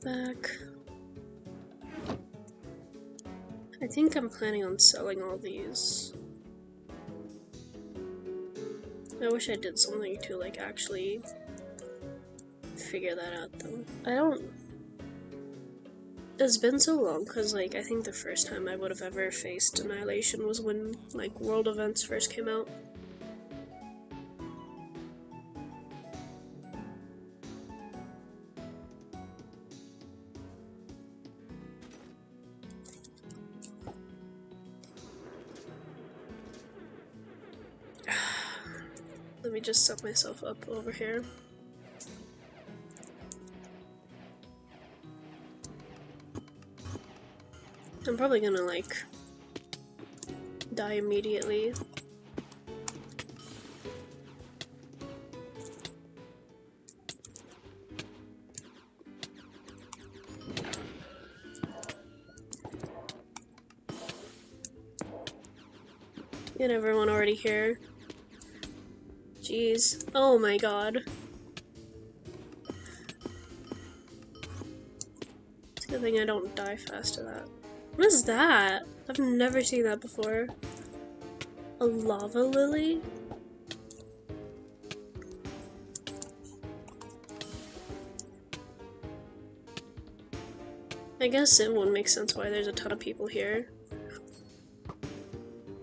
Back. I think I'm planning on selling all these. I wish I did something to like actually figure that out though. I don't... It's been so long because like I think the first time I would have ever faced Annihilation was when like World Events first came out. Let me just set myself up over here. I'm probably gonna like die immediately. Get everyone already here. Jeez. Oh my god. It's a good thing I don't die fast to that. What is that? I've never seen that before. A lava lily? I guess it wouldn't make sense why there's a ton of people here.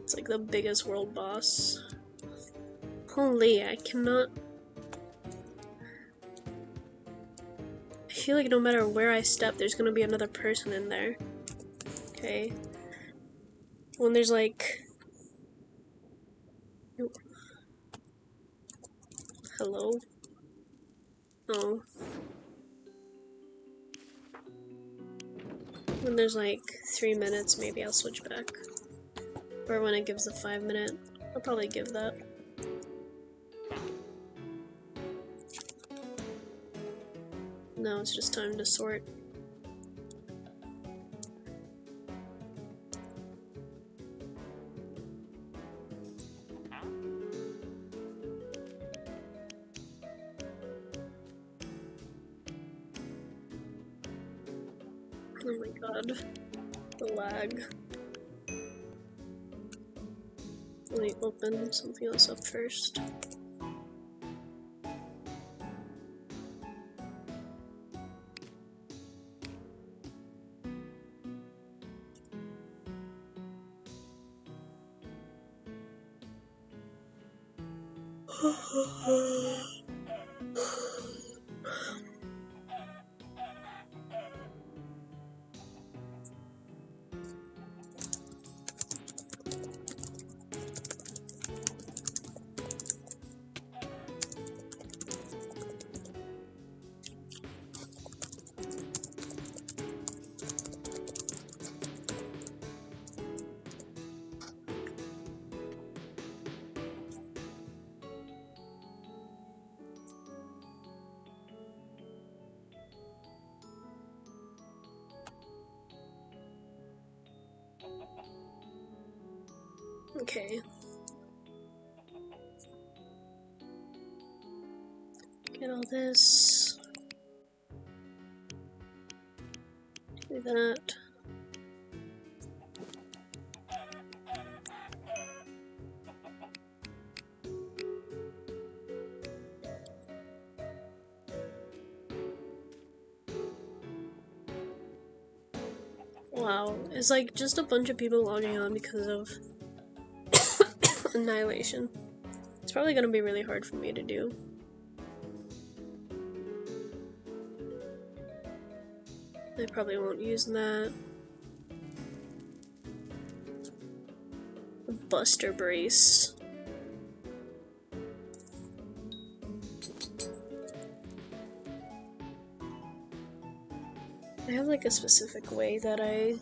It's like the biggest world boss. Holy, I cannot... I feel like no matter where I step, there's gonna be another person in there. Okay. When there's like... Hello? Oh. When there's like 3 minutes, maybe I'll switch back. Or when it gives the 5 minute, I'll probably give that. Now it's just time to sort. Oh my god, the lag. Let me open something else up first. Okay. Get all this. Do that. Wow, it's like just a bunch of people logging on because of Annihilation. It's probably gonna be really hard for me to do. I probably won't use that. Buster Brace. I have like a specific way that I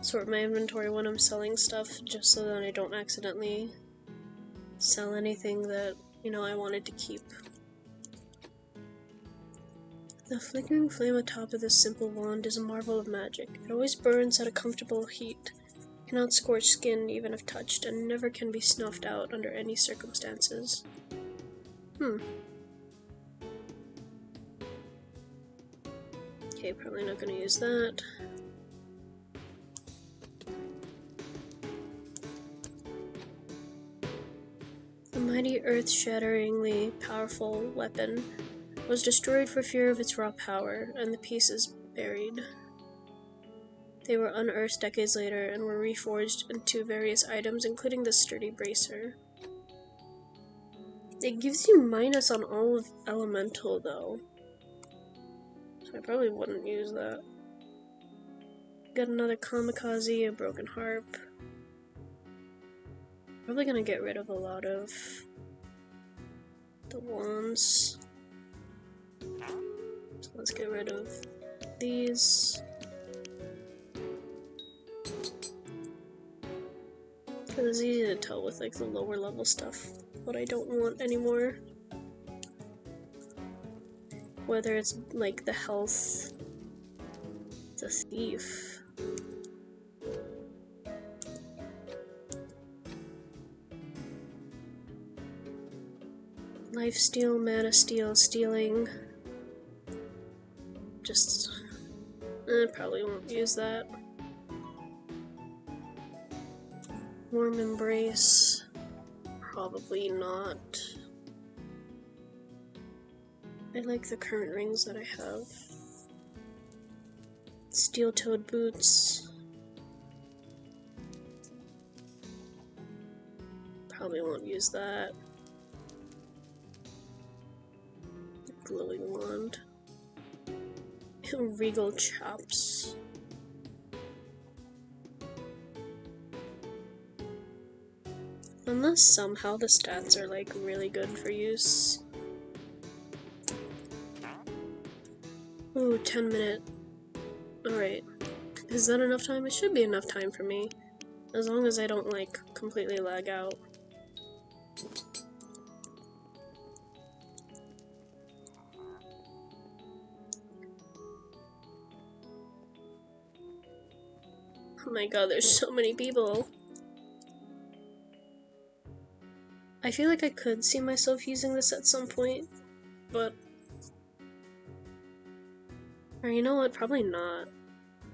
sort my inventory when I'm selling stuff, just so that I don't accidentally sell anything that, you know, I wanted to keep. The flickering flame atop of this simple wand is a marvel of magic. It always burns at a comfortable heat, cannot scorch skin even if touched, and never can be snuffed out under any circumstances. Okay, probably not gonna use that. The mighty earth-shatteringly powerful weapon was destroyed for fear of its raw power, and the pieces buried. They were unearthed decades later and were reforged into various items, including the sturdy bracer. It gives you minus on all of elemental, though, so I probably wouldn't use that. Got another kamikaze, a broken harp. Probably gonna get rid of a lot of the wands. So let's get rid of these. Because it's easy to tell with like the lower level stuff what I don't want anymore. Whether it's like the health, the thief. Lifesteal, mana steal, stealing. Just, probably won't use that. Warm embrace, probably not. I like the current rings that I have. Steel-toed boots. Probably won't use that. Glowing wand. Regal chops. Unless somehow the stats are like really good for use. Ooh, 10-minute. Alright. Is that enough time? It should be enough time for me. As long as I don't like completely lag out. Oh my god, there's so many people. I feel like I could see myself using this at some point, but... Or you know what, probably not.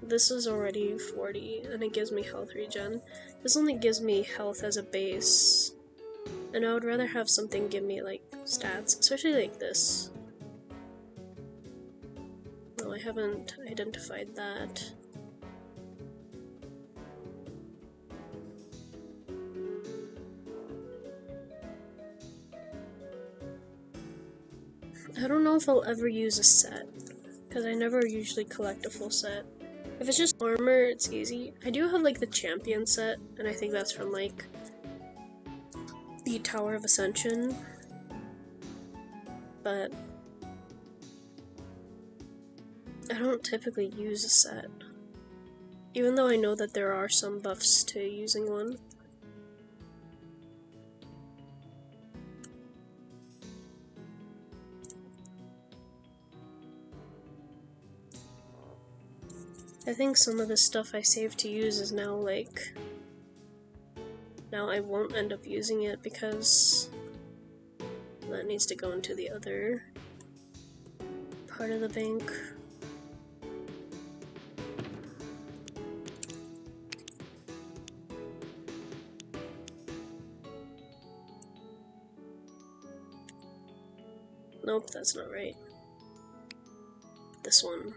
This is already 40, and it gives me health regen. This only gives me health as a base, and I would rather have something give me, like, stats, especially like this. No, I haven't identified that. I don't know if I'll ever use a set, because I never usually collect a full set. If it's just armor, it's easy. I do have like the champion set, and I think that's from like the Tower of Ascension, but I don't typically use a set, even though I know that there are some buffs to using one. I think some of the stuff I saved to use is now like... Now I won't end up using it because that needs to go into the other part of the bank. Nope, that's not right. This one.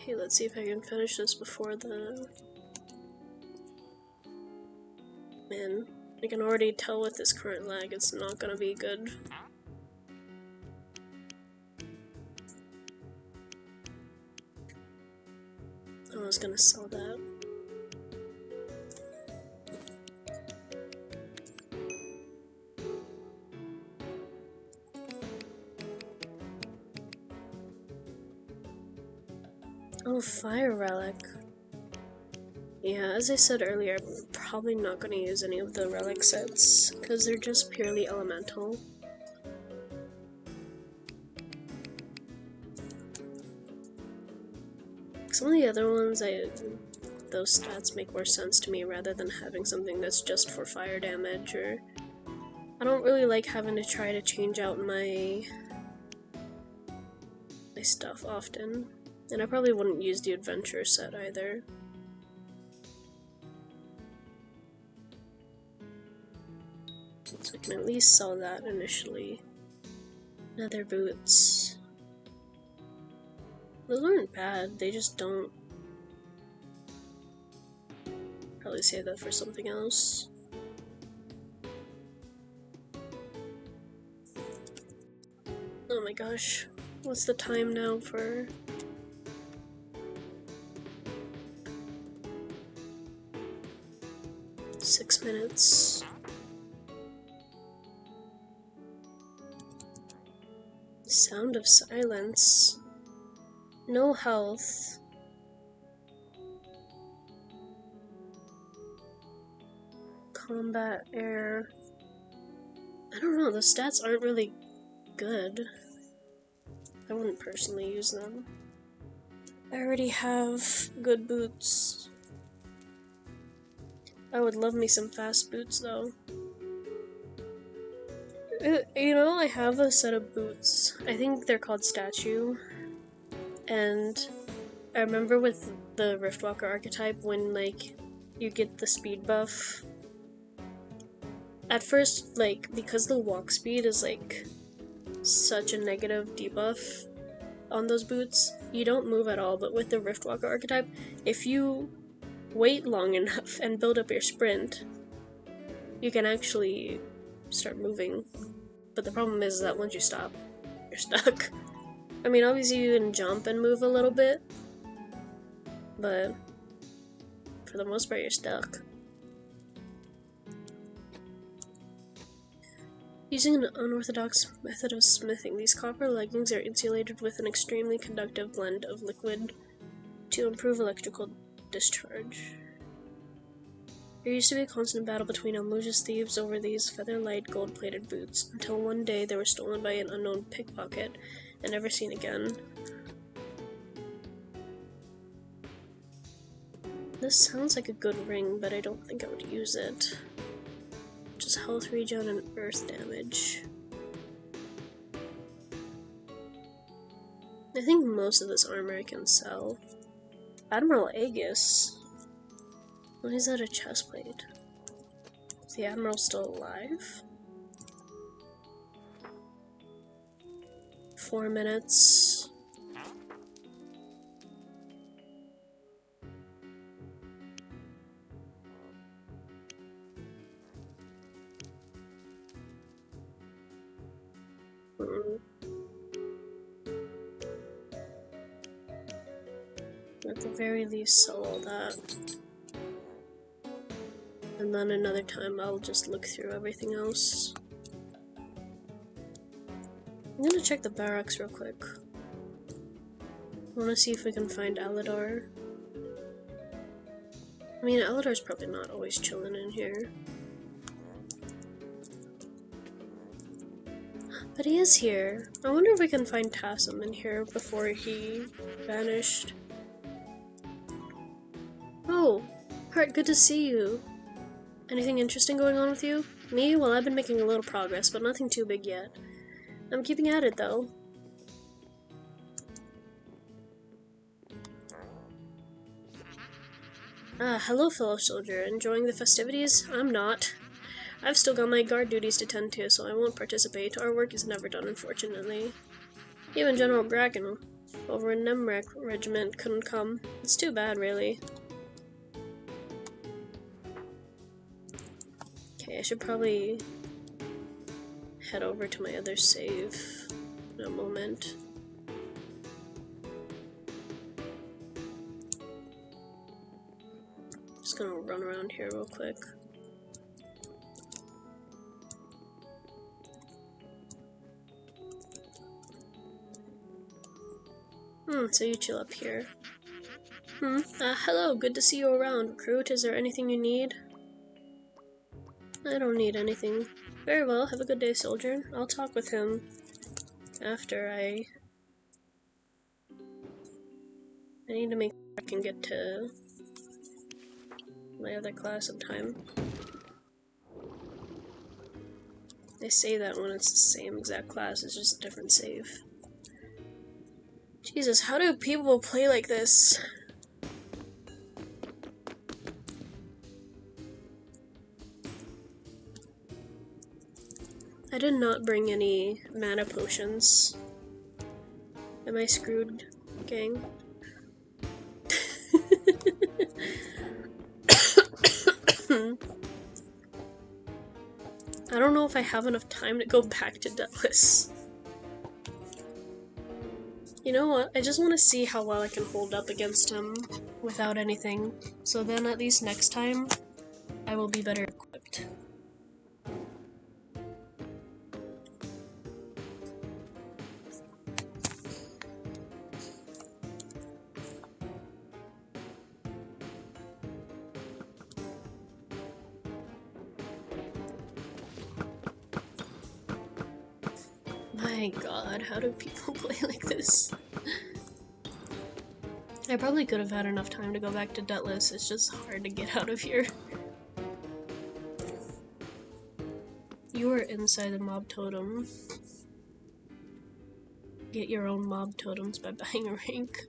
Okay, let's see if I can finish this before the... Man, I can already tell with this current lag it's not gonna be good. I was gonna sell that. Oh, fire relic. Yeah, as I said earlier, I'm probably not going to use any of the relic sets, because they're just purely elemental. Some of the other ones, those stats make more sense to me rather than having something that's just for fire damage, or... I don't really like having to try to change out my stuff often. And I probably wouldn't use the adventure set either. So I can at least sell that initially. Nether boots. Those aren't bad, they just don't... Probably save that for something else. Oh my gosh, what's the time now for... ...6 minutes. Sound of silence. No health. Combat air. I don't know, the stats aren't really good. I wouldn't personally use them. I already have good boots. I would love me some fast boots though. You know, I have a set of boots. I think they're called Statue. And I remember with the Riftwalker archetype when, like, you get the speed buff. At first, like, because the walk speed is, like, such a negative debuff on those boots, you don't move at all. But with the Riftwalker archetype, if you wait long enough and build up your sprint, you can actually start moving. But the problem is that once you stop, you're stuck. I mean, obviously you can jump and move a little bit, but for the most part you're stuck. Using an unorthodox method of smithing, these copper leggings are insulated with an extremely conductive blend of liquid to improve electrical discharge. There used to be a constant battle between Almuja's thieves over these feather-light, gold-plated boots, until one day they were stolen by an unknown pickpocket and never seen again. This sounds like a good ring, but I don't think I would use it. Just health regen and earth damage. I think most of this armor I can sell. Admiral Aegis. Why is that a chestplate? Is the Admiral still alive? 4 minutes. At the very least, sell all that. And then another time I'll just look through everything else. I'm gonna check the barracks real quick. I wanna see if we can find Aladar. I mean, Aladar's probably not always chilling in here. But he is here. I wonder if we can find Tassim in here before he vanished. Oh, Heart, good to see you. Anything interesting going on with you? Me? Well, I've been making a little progress, but nothing too big yet. I'm keeping at it, though. Ah, hello, fellow soldier. Enjoying the festivities? I'm not. I've still got my guard duties to tend to, so I won't participate. Our work is never done, unfortunately. Even General Bracken over in Nemrek Regiment couldn't come. It's too bad, really. Okay, I should probably head over to my other save in a moment. Just gonna run around here real quick. So you chill up here. Hello, good to see you around, recruit. Is there anything you need? I don't need anything. Very well, have a good day, soldier. I'll talk with him after I need to make sure I can get to my other class in time. They say that when it's the same exact class, it's just a different save. Jesus, how do people play like this? I did not bring any mana potions. Am I screwed, gang? I don't know if I have enough time to go back to Deathless. You know what? I just want to see how well I can hold up against him without anything. So then at least next time, I will be better equipped. My god, how do people play like this? I probably could have had enough time to go back to Deathless, it's just hard to get out of here. You are inside the mob totem. Get your own mob totems by buying a rank.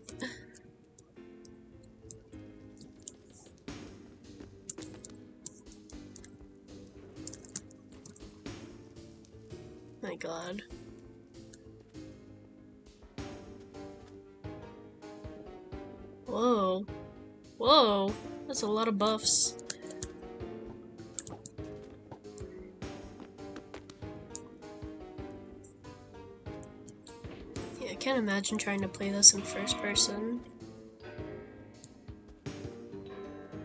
My god. Whoa. Whoa! That's a lot of buffs. Yeah, I can't imagine trying to play this in first person.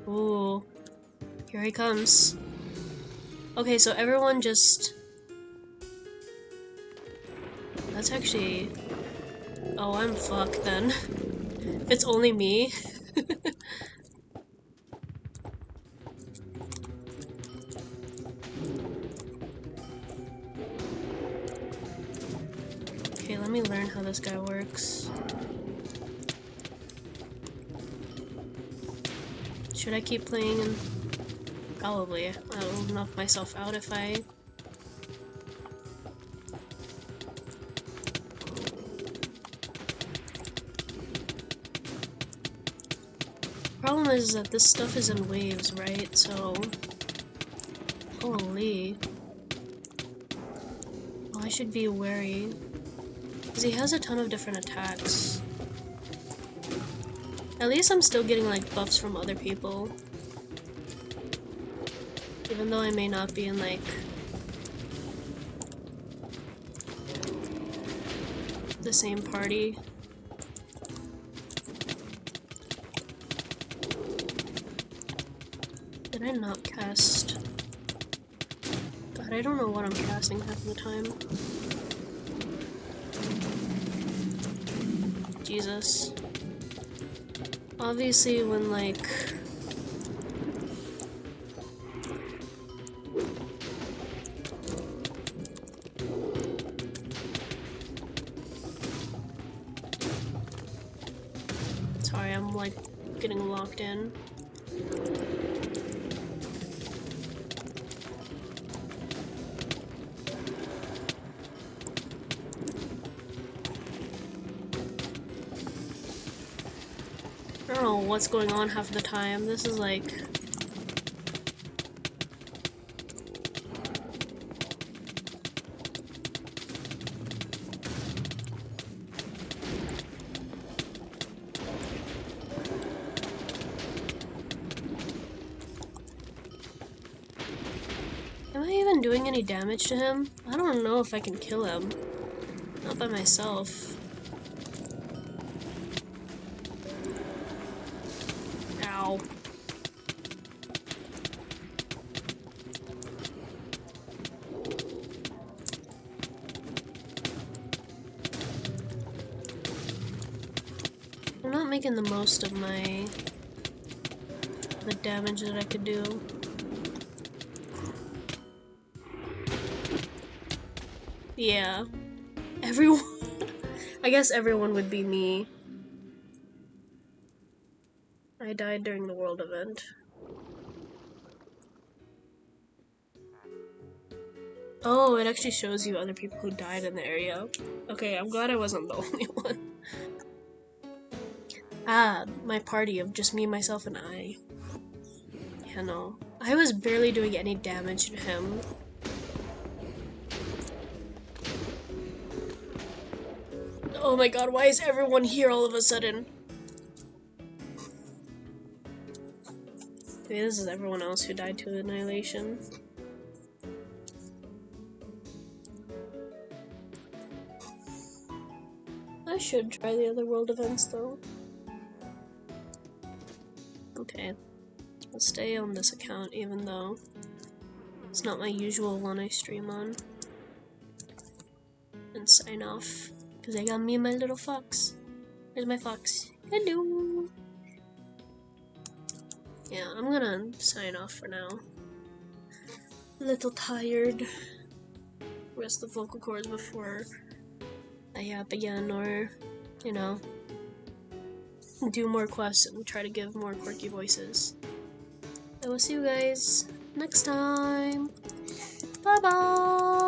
Ooh. Here he comes. Okay, so everyone just... That's actually... Oh, I'm fucked then. It's only me. Okay, let me learn how this guy works. Should I keep playing? And probably. I'll knock myself out if I... Problem is that this stuff is in waves, right? So... Holy. Oh, I should be wary. Because he has a ton of different attacks. At least I'm still getting, like, buffs from other people. Even though I may not be in, like... the same party. Did I not cast? God, I don't know what I'm casting half the time. Jesus. Obviously, when, like... Sorry, I'm, like, getting locked in. I don't know what's going on half the time. This is like... I even doing any damage to him? I don't know if I can kill him. Not by myself. Ow. I'm not making the most of the damage that I could do. Yeah. Everyone I guess everyone would be me. I died during the world event. Oh, it actually shows you other people who died in the area. Okay, I'm glad I wasn't the only one. Ah, my party of just me, myself, and I. Yeah, no. I was barely doing any damage to him. Oh my god, why is everyone here all of a sudden? Maybe this is everyone else who died to annihilation. I should try the other world events though. Okay. I'll stay on this account even though it's not my usual one I stream on. And sign off. Because I got me and my little fox. Where's my fox? Hello! Yeah, I'm gonna sign off for now. A little tired. Rest the vocal cords before I yap again, or, you know, do more quests and try to give more quirky voices. I will see you guys next time. Bye bye!